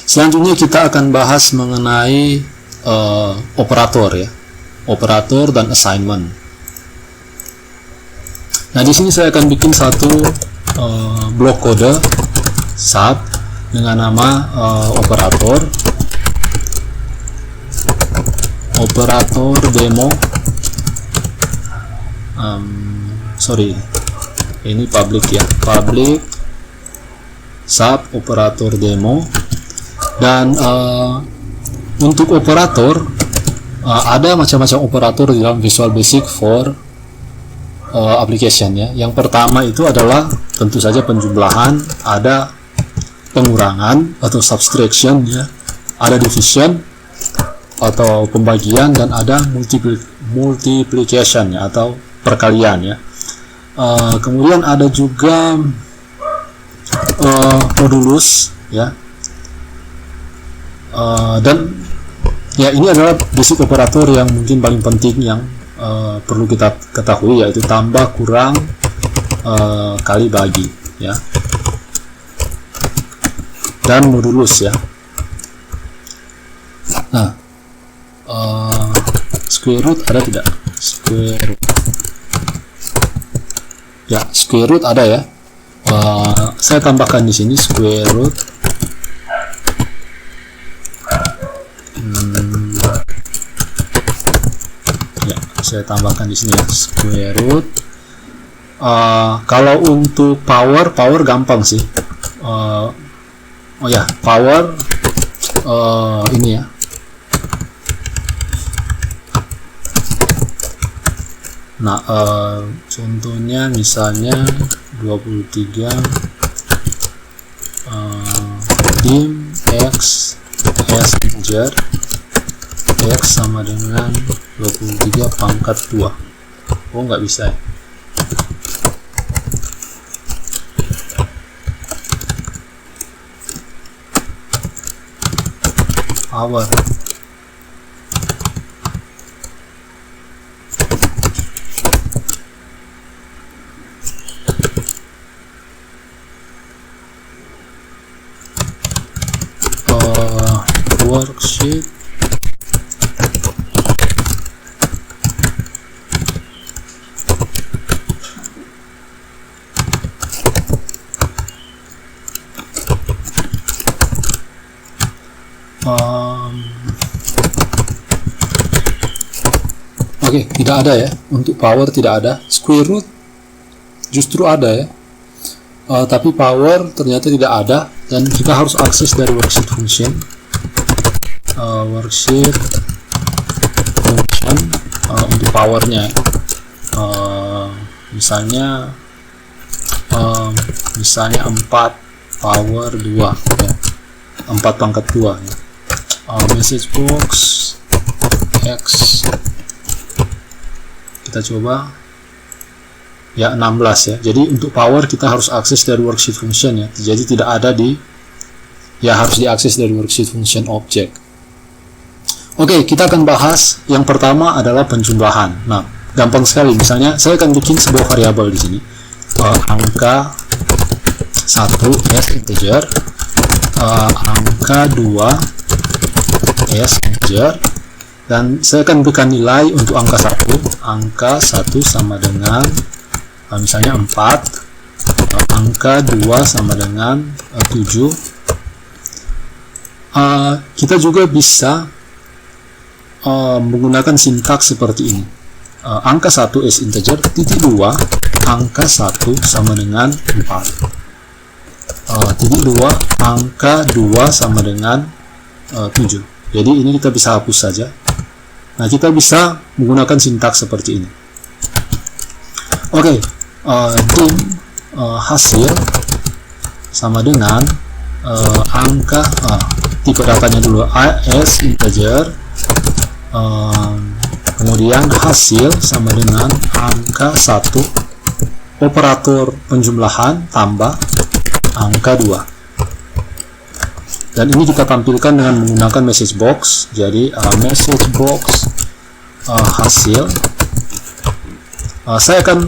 Selanjutnya kita akan bahas mengenai operator ya, operator dan assignment. Nah, di sini saya akan bikin satu blok kode sub dengan nama operator demo. Ini public ya, public sub operator demo. Dan untuk operator ada macam-macam operator di dalam Visual Basic for application ya. Yang pertama itu adalah tentu saja penjumlahan, ada pengurangan atau subtraction ya, ada division atau pembagian, dan ada multiplication ya, atau perkalian ya. Kemudian ada juga modulus ya, dan ya ini adalah basic operator yang mungkin paling penting yang perlu kita ketahui, yaitu tambah, kurang, kali, bagi ya, dan modulus ya. Nah, square root ada tidak? Square root ya, square root ada ya. Saya tambahkan di sini square root. Ya, saya tambahkan di sini ya, square root. Kalau untuk power gampang sih. Oh ya, power ini ya. Nah, contohnya misalnya 23 dim x s integer X sama dengan 23 pangkat 2. Oh, nggak bisa ya. Power. Worksheet. Oke, tidak ada ya. Untuk power tidak ada. Square root justru ada ya. Tapi power ternyata tidak ada, dan kita harus akses dari worksheet function. Worksheet function untuk powernya. Misalnya 4 power 2 ya. 4 pangkat 2 ya. Message box X, kita coba ya 16 ya. Jadi untuk power kita harus akses dari worksheet function ya. Jadi tidak ada di, ya harus diakses dari worksheet function object. Oke, kita akan bahas yang pertama adalah penjumlahan. Nah, gampang sekali. Misalnya saya akan bikin sebuah variabel di sini, angka 1 as integer, angka 2 as integer, dan saya akan berikan nilai untuk angka 1. Angka 1 sama dengan misalnya 4, angka 2 sama dengan 7. Kita juga bisa menggunakan sintaks seperti ini. Angka 1 as integer, titik 2, angka 1 sama dengan 4. Titik 2, angka 2 sama dengan 7. Jadi ini kita bisa hapus saja. Nah, kita bisa menggunakan sintaks seperti ini. Oke, dim hasil sama dengan angka, tipe datanya dulu as integer, kemudian hasil sama dengan angka 1, operator penjumlahan tambah angka 2. Dan ini kita tampilkan dengan menggunakan message box. Jadi message box hasil. Saya akan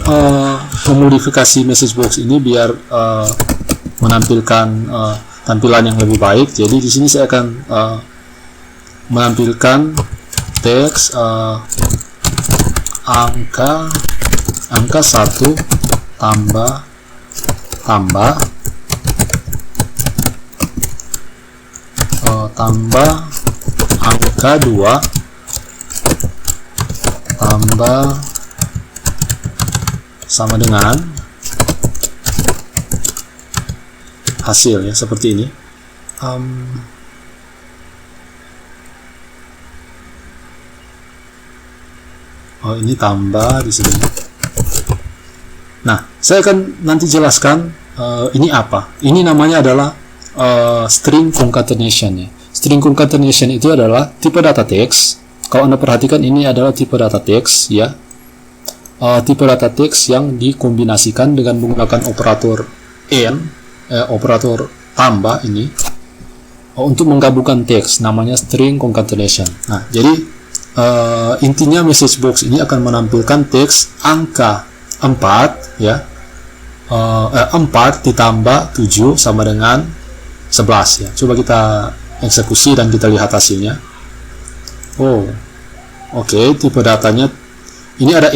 memodifikasi message box ini biar menampilkan tampilan yang lebih baik. Jadi di sini saya akan menampilkan teks angka 1 tambah angka 2 tambah sama dengan hasil ya, seperti ini. Ini tambah di sini. Nah, saya akan nanti jelaskan ini apa. Ini namanya adalah string concatenation ya. String concatenation itu adalah tipe data teks. Kalau Anda perhatikan, ini adalah tipe data teks ya. Tipe data teks yang dikombinasikan dengan menggunakan operator AND, operator tambah ini, untuk menggabungkan teks, namanya string concatenation. Nah, jadi intinya message box ini akan menampilkan teks angka 4 ya, 4 ditambah 7 sama dengan 11 ya. Coba kita eksekusi dan kita lihat hasilnya. Oke, tipe datanya ini ada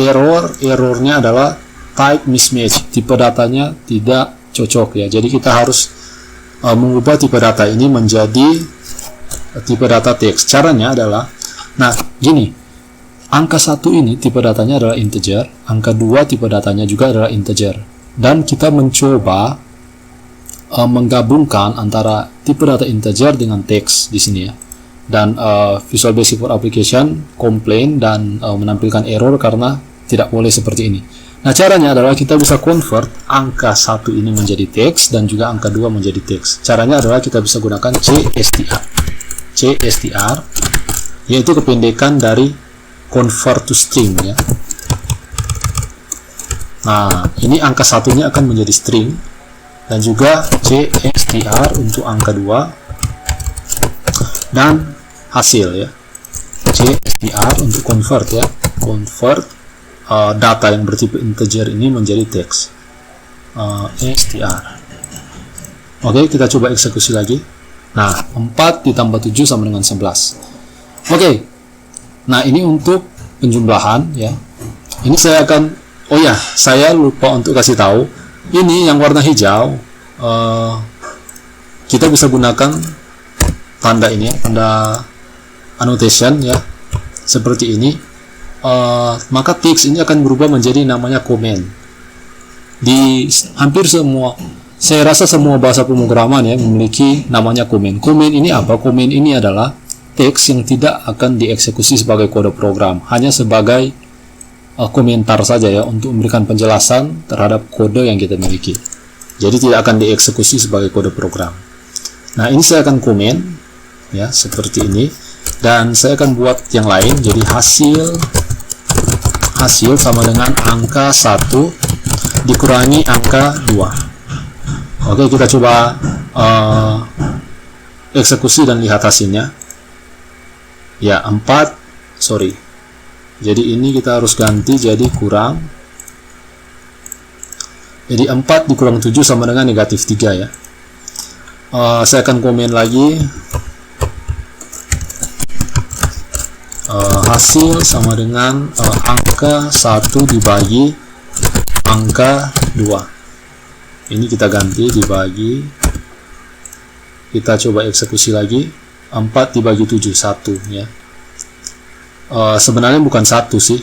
errornya adalah type mismatch, tipe datanya tidak cocok ya. Jadi kita harus mengubah tipe data ini menjadi tipe data teks. Caranya adalah, nah gini, angka 1 ini tipe datanya adalah integer, angka 2 tipe datanya juga adalah integer, dan kita mencoba menggabungkan antara tipe data integer dengan teks di sini ya. Dan Visual Basic for Application komplain dan menampilkan error karena tidak boleh seperti ini. Nah, caranya adalah kita bisa convert angka 1 ini menjadi teks dan juga angka 2 menjadi teks. Caranya adalah kita bisa gunakan CSTR yaitu kependekan dari convert to string ya. Nah, ini angka satunya akan menjadi string, dan juga CSTR untuk angka 2, dan hasil ya, CSTR untuk convert ya, convert data yang bertipe integer ini menjadi teks, str. Oke, kita coba eksekusi lagi. Nah, 4 ditambah 7 sama dengan 11. Oke, nah ini untuk penjumlahan ya. Ini saya akan, oh ya, saya lupa untuk kasih tahu, ini yang warna hijau, kita bisa gunakan tanda ini, tanda annotation ya, seperti ini. Maka teks ini akan berubah menjadi namanya comment. Di hampir semua, saya rasa semua bahasa pemrograman ya memiliki namanya comment. Comment ini apa? Comment ini adalah teks yang tidak akan dieksekusi sebagai kode program, hanya sebagai komentar saja ya, untuk memberikan penjelasan terhadap kode yang kita miliki. Jadi tidak akan dieksekusi sebagai kode program. Nah, ini saya akan komen ya seperti ini, dan saya akan buat yang lain. Jadi hasil sama dengan angka 1 dikurangi angka 2. Oke, kita coba eksekusi dan lihat hasilnya. Ya, 4, sorry. Jadi ini kita harus ganti jadi kurang. Jadi 4 dikurang 7 sama dengan negatif 3 ya. Saya akan komen lagi. Hasil sama dengan angka 1 dibagi angka 2. Ini kita ganti dibagi. Kita coba eksekusi lagi. 4 dibagi 7, 1 ya. Sebenarnya bukan 1 sih,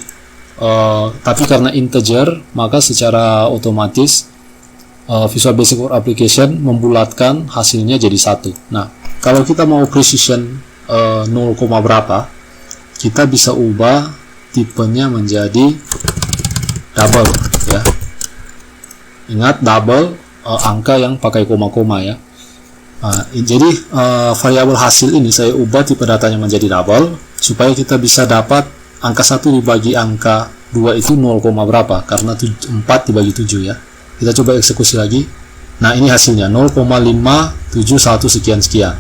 tapi karena integer, maka secara otomatis Visual Basic Core Application membulatkan hasilnya jadi 1. Nah, kalau kita mau precision 0, berapa, kita bisa ubah tipenya menjadi double ya. Ingat, double angka yang pakai koma-koma ya. Jadi variabel hasil ini saya ubah tipe datanya menjadi double, supaya kita bisa dapat angka 1 dibagi angka 2 itu 0, berapa, karena 4 dibagi 7 ya. Kita coba eksekusi lagi. Nah, ini hasilnya 0,571 sekian-sekian.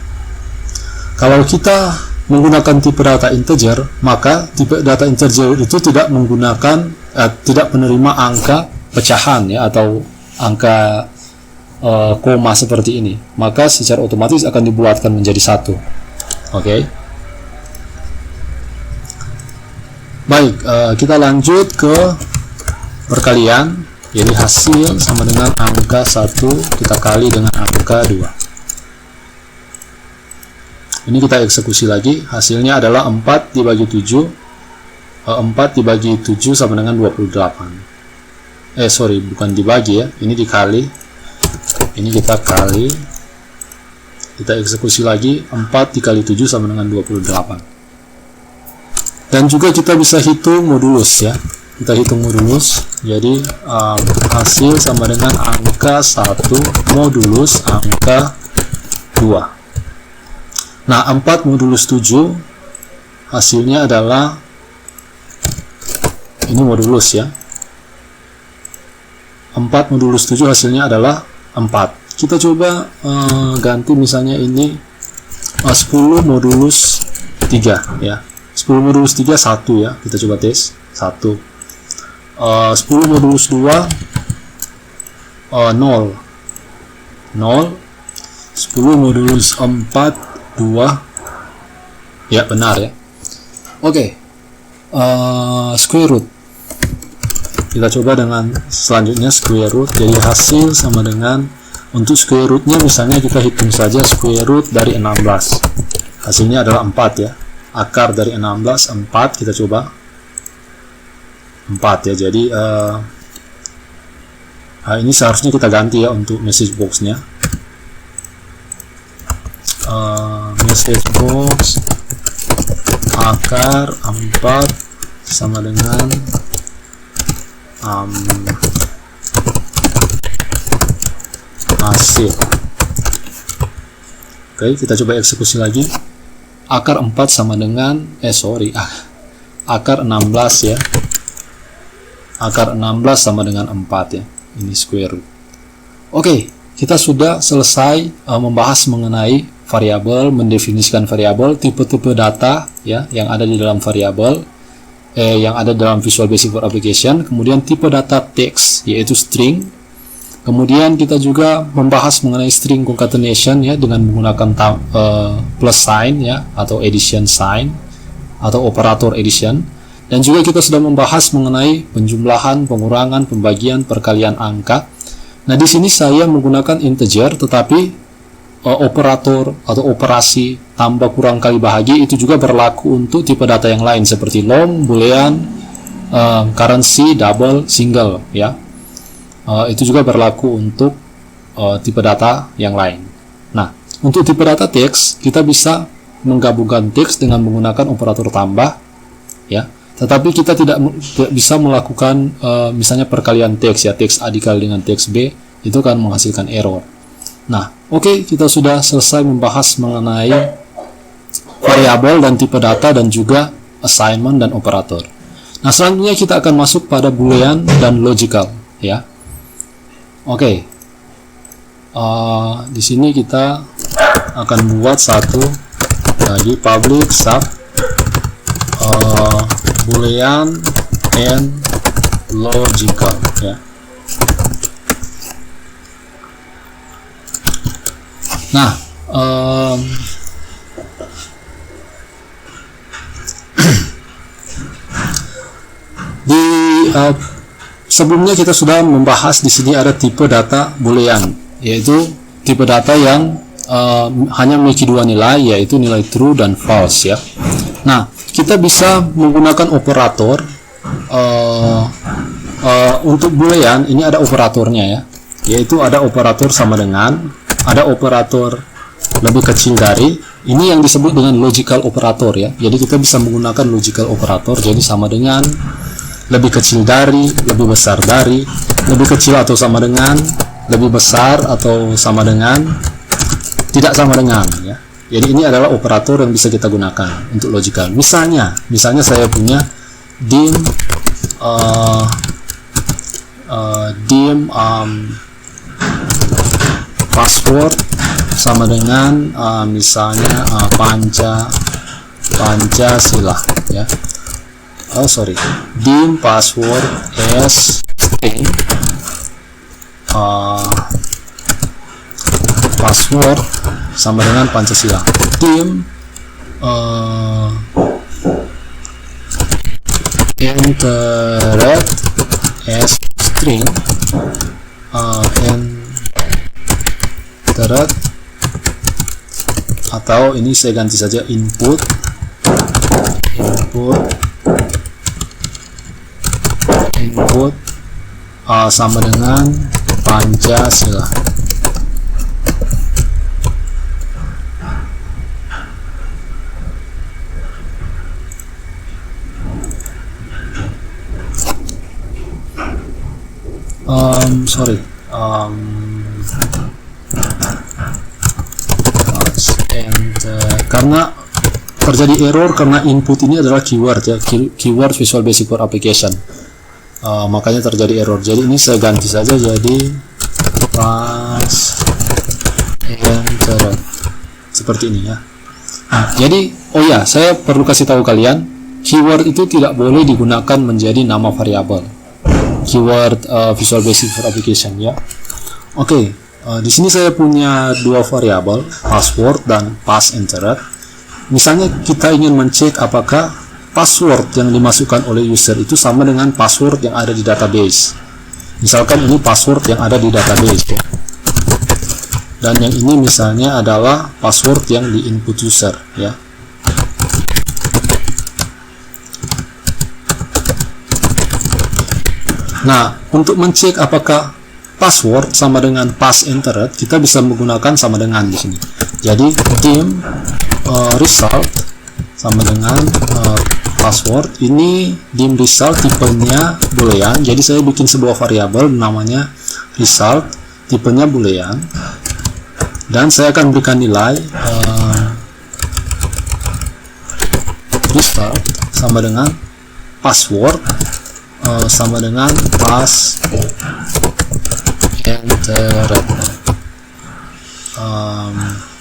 Kalau kita menggunakan tipe data integer, maka tipe data integer itu tidak menggunakan tidak menerima angka pecahan ya, atau angka koma seperti ini, maka secara otomatis akan dibuatkan menjadi 1. Oke. Baik, kita lanjut ke perkalian. Jadi hasil sama dengan angka 1 kita kali dengan angka 2. Ini kita eksekusi lagi. Hasilnya adalah 4 dibagi 7. 4 dibagi 7 sama dengan 28. Sorry, bukan dibagi ya, ini dikali. Ini kita kali, kita eksekusi lagi. 4 dikali 7 sama dengan 28. Dan juga kita bisa hitung modulus ya. Kita hitung modulus. Jadi hasil sama dengan angka 1 modulus angka 2. Nah, 4 modulus 7 hasilnya adalah, ini modulus ya, 4 modulus 7 hasilnya adalah 4. Kita coba ganti misalnya ini 10 modulus 3 ya. 10 modulus 3 1 ya. Kita coba tes 1. 10 modulus 2 0. 10 modulus 4 2. Ya, benar ya. Oke. Square root. Kita coba dengan selanjutnya square root. Jadi hasil sama dengan, untuk square rootnya misalnya kita hitung saja square root dari 16. Hasilnya adalah 4 ya. Akar dari 16 4. Kita coba 4 ya. Jadi ini seharusnya kita ganti ya untuk message box-nya. Message box akar 4 sama dengan hasil. Oke, kita coba eksekusi lagi. akar 4 sama dengan akar 16 ya. Akar 16 sama dengan 4 ya. Ini square root. Oke, kita sudah selesai membahas mengenai variabel, mendefinisikan variabel, tipe-tipe data ya yang ada di dalam variabel, yang ada dalam Visual Basic for Application, kemudian tipe data teks yaitu string. Kemudian kita juga membahas mengenai string concatenation ya dengan menggunakan plus sign ya atau addition sign atau operator addition. Dan juga kita sudah membahas mengenai penjumlahan, pengurangan, pembagian, perkalian angka. Nah, di sini saya menggunakan integer, tetapi operator atau operasi tambah kurang kali bahagi itu juga berlaku untuk tipe data yang lain seperti long, boolean, currency, double, single ya. Itu juga berlaku untuk tipe data yang lain. Nah, untuk tipe data teks kita bisa menggabungkan teks dengan menggunakan operator tambah ya. Tetapi kita tidak bisa melakukan misalnya perkalian teks ya, teks A dikali dengan teks B, itu akan menghasilkan error. Nah, oke, kita sudah selesai membahas mengenai variabel dan tipe data dan juga assignment dan operator. Nah, selanjutnya kita akan masuk pada boolean dan logical ya. Oke. Di sini kita akan buat satu lagi public sub boolean and logical ya. Nah, sebelumnya kita sudah membahas di sini ada tipe data boolean, yaitu tipe data yang hanya memiliki dua nilai, yaitu nilai true dan false ya. Nah, kita bisa menggunakan operator untuk boolean. Ini ada operatornya ya, yaitu ada operator sama dengan, ada operator lebih kecil dari, ini yang disebut dengan logical operator ya. Jadi kita bisa menggunakan logical operator, jadi sama dengan, lebih kecil dari, lebih besar dari, lebih kecil atau sama dengan, lebih besar atau sama dengan, tidak sama dengan ya. Jadi ini adalah operator yang bisa kita gunakan untuk logical. Misalnya saya punya dim password sama dengan misalnya Pancasila ya. Dim password as string password sama dengan Pancasila. Dim entered as string entered, atau ini saya ganti saja input sama dengan Pancasila. Karena terjadi error karena input ini adalah keyword ya, keyword Visual Basic for Application, makanya terjadi error. Jadi ini saya ganti saja jadi pass enter seperti ini ya. Nah, jadi saya perlu kasih tahu kalian, keyword itu tidak boleh digunakan menjadi nama variabel. Keyword Visual Basic for Application ya. Di sini saya punya dua variabel, password dan pass entered. Misalnya kita ingin mencek apakah password yang dimasukkan oleh user itu sama dengan password yang ada di database. Misalkan ini password yang ada di database ya. Dan yang ini misalnya adalah password yang di input user ya. Nah, untuk mencek apakah password sama dengan pass entered, kita bisa menggunakan sama dengan di sini. Jadi dim result sama dengan password. Ini dim result tipenya boolean. Jadi saya bikin sebuah variabel namanya result, tipenya boolean, dan saya akan berikan nilai restart sama dengan password sama dengan pass entered.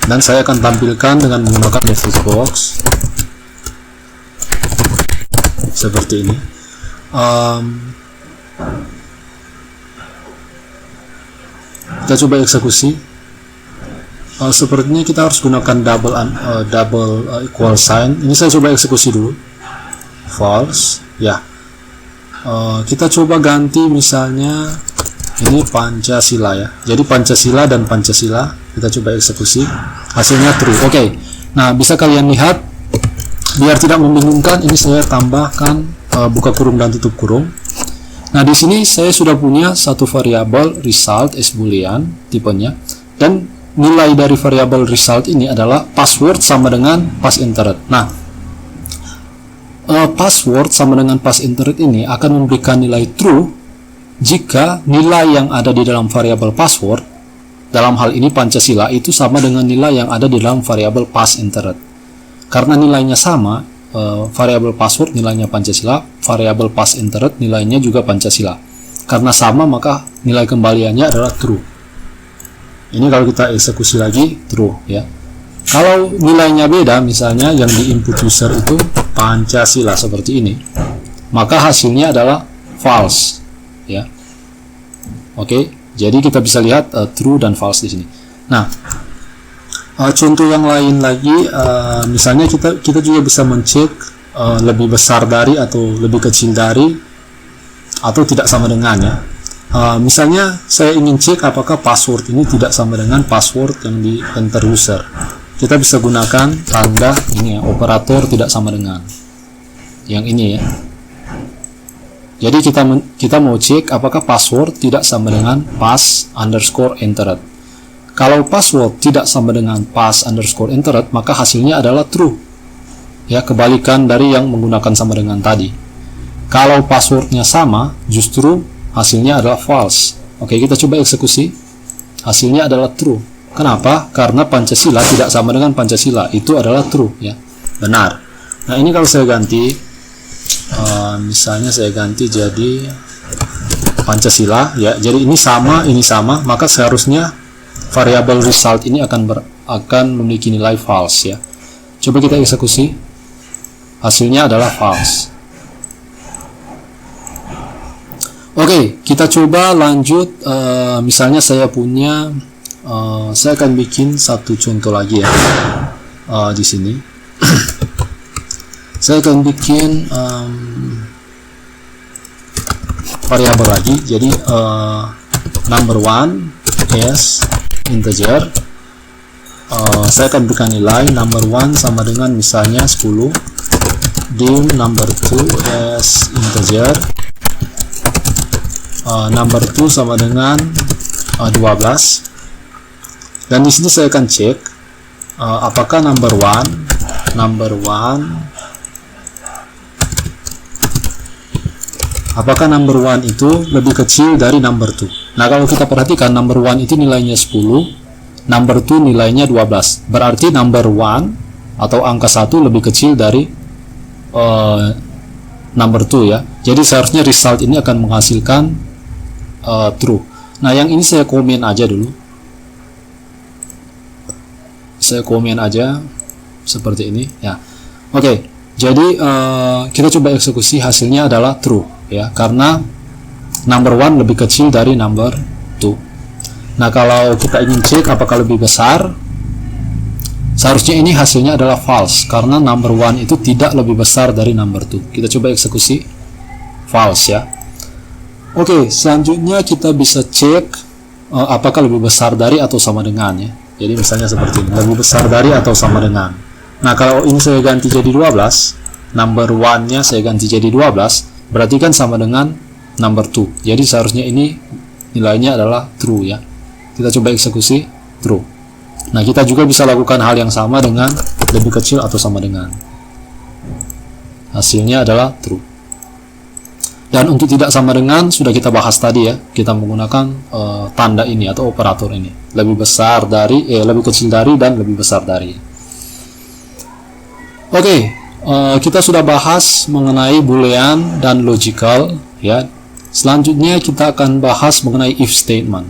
Dan saya akan tampilkan dengan menggunakan message box seperti ini. Kita coba eksekusi. Sepertinya kita harus gunakan double equal sign. Ini saya coba eksekusi dulu. False, ya. Kita coba ganti misalnya ini Pancasila ya. Jadi Pancasila dan Pancasila kita coba eksekusi. Hasilnya true. Oke. Nah, bisa kalian lihat biar tidak membingungkan, ini saya tambahkan buka kurung dan tutup kurung. Nah, di sini saya sudah punya satu variabel result as boolean tipenya, dan nilai dari variabel result ini adalah password sama dengan pass entered. Nah, password sama dengan pass entered ini akan memberikan nilai true jika nilai yang ada di dalam variabel password, dalam hal ini Pancasila, itu sama dengan nilai yang ada di dalam variabel pass entered. Karena nilainya sama, variabel password nilainya Pancasila, variabel pass entered nilainya juga Pancasila. Karena sama, maka nilai kembaliannya adalah true. Ini kalau kita eksekusi lagi, true ya. Kalau nilainya beda, misalnya yang di input user itu Pancasila seperti ini, maka hasilnya adalah false ya. Oke, jadi kita bisa lihat true dan false di sini. Nah, contoh yang lain lagi, misalnya kita juga bisa mencek lebih besar dari atau lebih kecil dari atau tidak sama dengan ya. Misalnya saya ingin cek apakah password ini tidak sama dengan password yang di enter user. Kita bisa gunakan tanda ini ya, operator tidak sama dengan yang ini ya. Jadi kita mau cek apakah password tidak sama dengan pass underscore entered. Kalau password tidak sama dengan pass underscore entered, maka hasilnya adalah true ya, kebalikan dari yang menggunakan sama dengan tadi. Kalau passwordnya sama, justru hasilnya adalah false. Oke, kita coba eksekusi. Hasilnya adalah true. Kenapa? Karena Pancasila tidak sama dengan Pancasila. Itu adalah true ya, benar. Nah, ini kalau saya ganti, misalnya saya ganti jadi Pancasila ya. Jadi ini sama, maka seharusnya variabel result ini akan memiliki nilai false ya. Coba kita eksekusi. Hasilnya adalah false. Oke, kita coba lanjut. Misalnya saya punya, saya akan bikin satu contoh lagi ya. Di sini saya akan bikin variabel lagi. Jadi number one is integer. Saya akan berikan nilai number one sama dengan misalnya 10. Dim number two is integer. Number 2 sama dengan 12. Dan di sini saya akan cek apakah number one itu lebih kecil dari number 2. Nah, kalau kita perhatikan number one itu nilainya 10, number 2 nilainya 12. Berarti number one atau angka 1 lebih kecil dari number 2 ya. Jadi seharusnya result ini akan menghasilkan true. Nah, yang ini saya komen aja dulu. Saya komen aja seperti ini ya. Oke, jadi kita coba eksekusi, hasilnya adalah true ya, karena number one lebih kecil dari number 2. Nah, kalau kita ingin cek apakah lebih besar, seharusnya ini hasilnya adalah false, karena number one itu tidak lebih besar dari number 2. Kita coba eksekusi, false ya. Oke, selanjutnya kita bisa cek apakah lebih besar dari atau sama dengan ya. Jadi misalnya seperti ini, lebih besar dari atau sama dengan. Nah, kalau ini saya ganti jadi 12, number one nya saya ganti jadi 12, berarti kan sama dengan number 2. Jadi seharusnya ini nilainya adalah true ya. Kita coba eksekusi, true. Nah, kita juga bisa lakukan hal yang sama dengan lebih kecil atau sama dengan. Hasilnya adalah true. Dan untuk tidak sama dengan sudah kita bahas tadi ya, kita menggunakan tanda ini atau operator ini, lebih besar dari, lebih kecil dari dan lebih besar dari. Oke, kita sudah bahas mengenai boolean dan logical ya. Selanjutnya kita akan bahas mengenai if statement.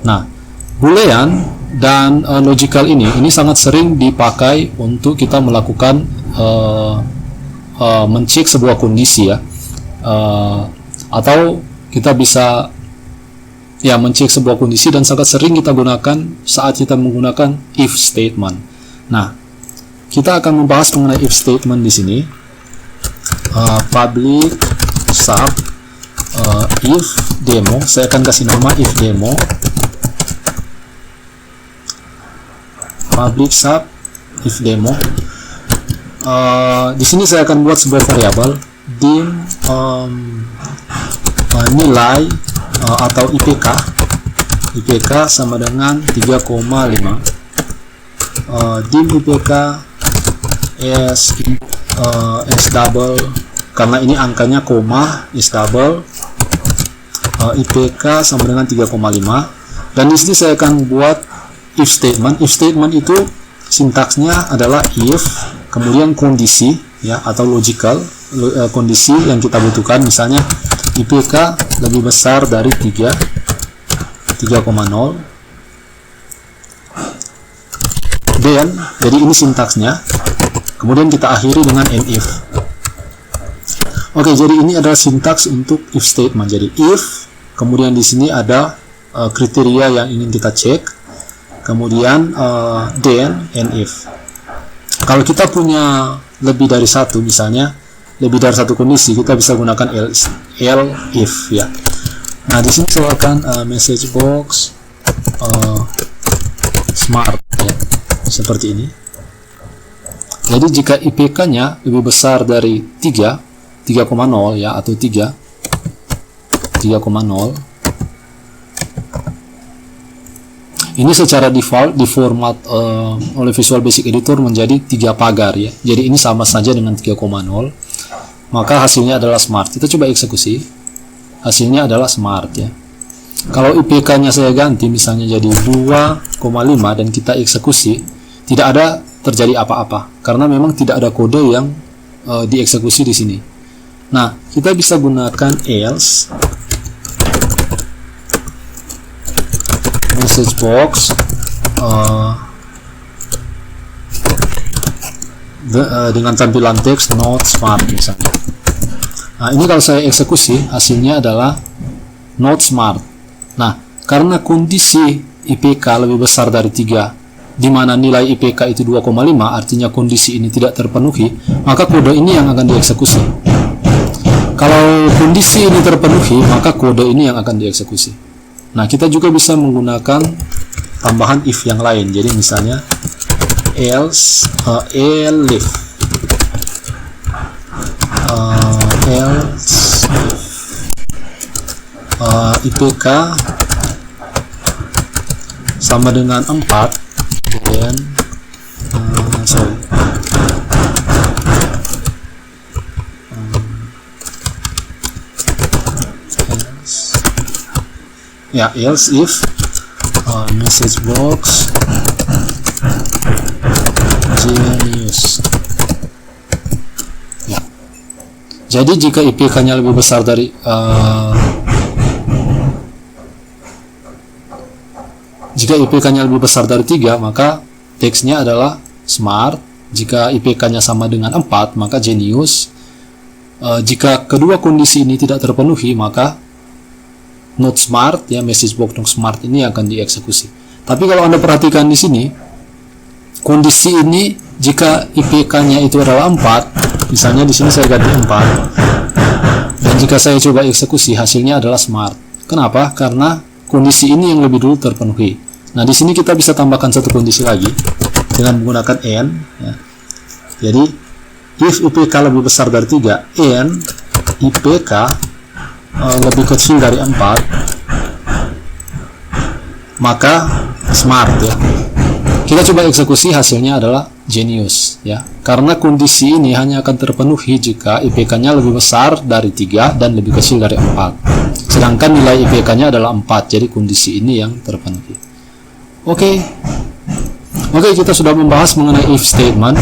Nah, boolean dan logical ini sangat sering dipakai untuk kita melakukan mencek sebuah kondisi ya, atau kita bisa ya mencek sebuah kondisi, dan sangat sering kita gunakan saat kita menggunakan if statement. Nah, kita akan membahas mengenai if statement di sini. Public sub if demo, saya akan kasih nama if demo. Public sub if demo. Di sini saya akan buat sebuah variabel dim nilai atau IPK sama dengan 3,5. Dim IPK s double, karena ini angkanya koma, is double, IPK sama dengan 3,5. Dan di sini saya akan buat if statement. If statement itu sintaksnya adalah if, kemudian kondisi ya, atau logical, kondisi yang kita butuhkan, misalnya IPK lebih besar dari 3,0. Then, jadi ini sintaksnya. Kemudian kita akhiri dengan and if. Oke, jadi ini adalah sintaks untuk if statement. Jadi if, kemudian di sini ada kriteria yang ingin kita cek, kemudian then and if. Kalau kita punya lebih dari satu, misalnya lebih dari satu kondisi, kita bisa gunakan else if ya. Nah, di sini saya akan message box smart ya, seperti ini. Jadi jika IPK-nya lebih besar dari 3,0 ya, atau 3,0, ini secara default diformat oleh Visual Basic Editor menjadi 3 pagar ya. Jadi ini sama saja dengan 3,0, maka hasilnya adalah smart. Kita coba eksekusi, hasilnya adalah smart ya. Kalau IPK-nya saya ganti misalnya jadi 2,5 dan kita eksekusi, tidak ada terjadi apa-apa karena memang tidak ada kode yang dieksekusi di sini. Nah, kita bisa gunakan else message box dengan tampilan teks not smart misalnya. Nah, ini kalau saya eksekusi hasilnya adalah not smart. Nah, karena kondisi IPK lebih besar dari 3, di mana nilai IPK itu 2,5, artinya kondisi ini tidak terpenuhi, maka kode ini yang akan dieksekusi. Kalau kondisi ini terpenuhi, maka kode ini yang akan dieksekusi. Nah, kita juga bisa menggunakan tambahan if yang lain. Jadi misalnya else elif else IPK sama dengan 4, dan else if message box genius ya. Jadi jika IPK-nya lebih besar dari jika IPK-nya lebih besar dari 3, maka teksnya adalah smart. Jika IPK-nya sama dengan 4, maka genius. Jika kedua kondisi ini tidak terpenuhi, maka not smart ya, message box not smart ini akan dieksekusi. Tapi kalau Anda perhatikan di sini, kondisi ini jika IPK-nya itu adalah 4, misalnya di sini saya ganti 4, dan jika saya coba eksekusi hasilnya adalah smart. Kenapa? Karena kondisi ini yang lebih dulu terpenuhi. Nah, di sini kita bisa tambahkan satu kondisi lagi dengan menggunakan and ya. Jadi if IPK lebih besar dari 3 and IPK lebih kecil dari 4, maka smart ya. Kita coba eksekusi, hasilnya adalah genius ya. Karena kondisi ini hanya akan terpenuhi jika IPK-nya lebih besar dari 3 dan lebih kecil dari 4. Sedangkan nilai IPK-nya adalah 4, jadi kondisi ini yang terpenuhi. Oke, kita sudah membahas mengenai if statement.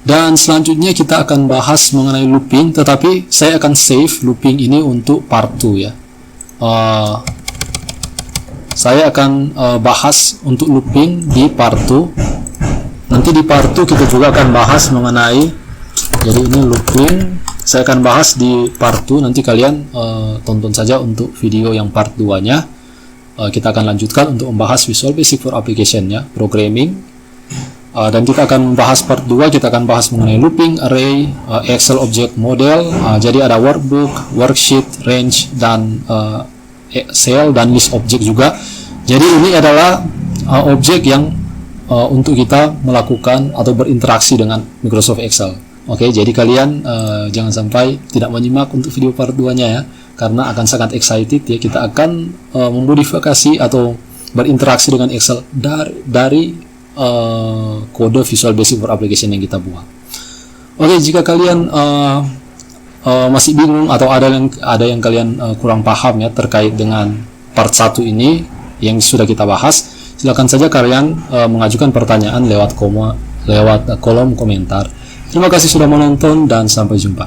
Dan selanjutnya kita akan bahas mengenai looping, tetapi saya akan save looping ini untuk part 2 ya. Saya akan bahas untuk looping di part 2. Nanti di part 2 kita juga akan bahas mengenai, jadi ini looping saya akan bahas di part 2. Nanti kalian tonton saja untuk video yang part 2 nya. Kita akan lanjutkan untuk membahas Visual Basic for Application ya, programming. Dan kita akan membahas part 2, kita akan bahas mengenai looping, array, Excel object model. Jadi ada workbook, worksheet, range, dan cell, dan list object juga. Jadi ini adalah objek yang untuk kita melakukan atau berinteraksi dengan Microsoft Excel. Oke, jadi kalian jangan sampai tidak menyimak untuk video part 2 nya ya, karena akan sangat excited ya. Kita akan memodifikasi atau berinteraksi dengan Excel dari kode Visual Basic for Application yang kita buat. Oke, jika kalian masih bingung atau ada yang kalian kurang paham ya terkait dengan part 1 ini yang sudah kita bahas, silakan saja kalian mengajukan pertanyaan lewat kolom komentar. Terima kasih sudah menonton dan sampai jumpa.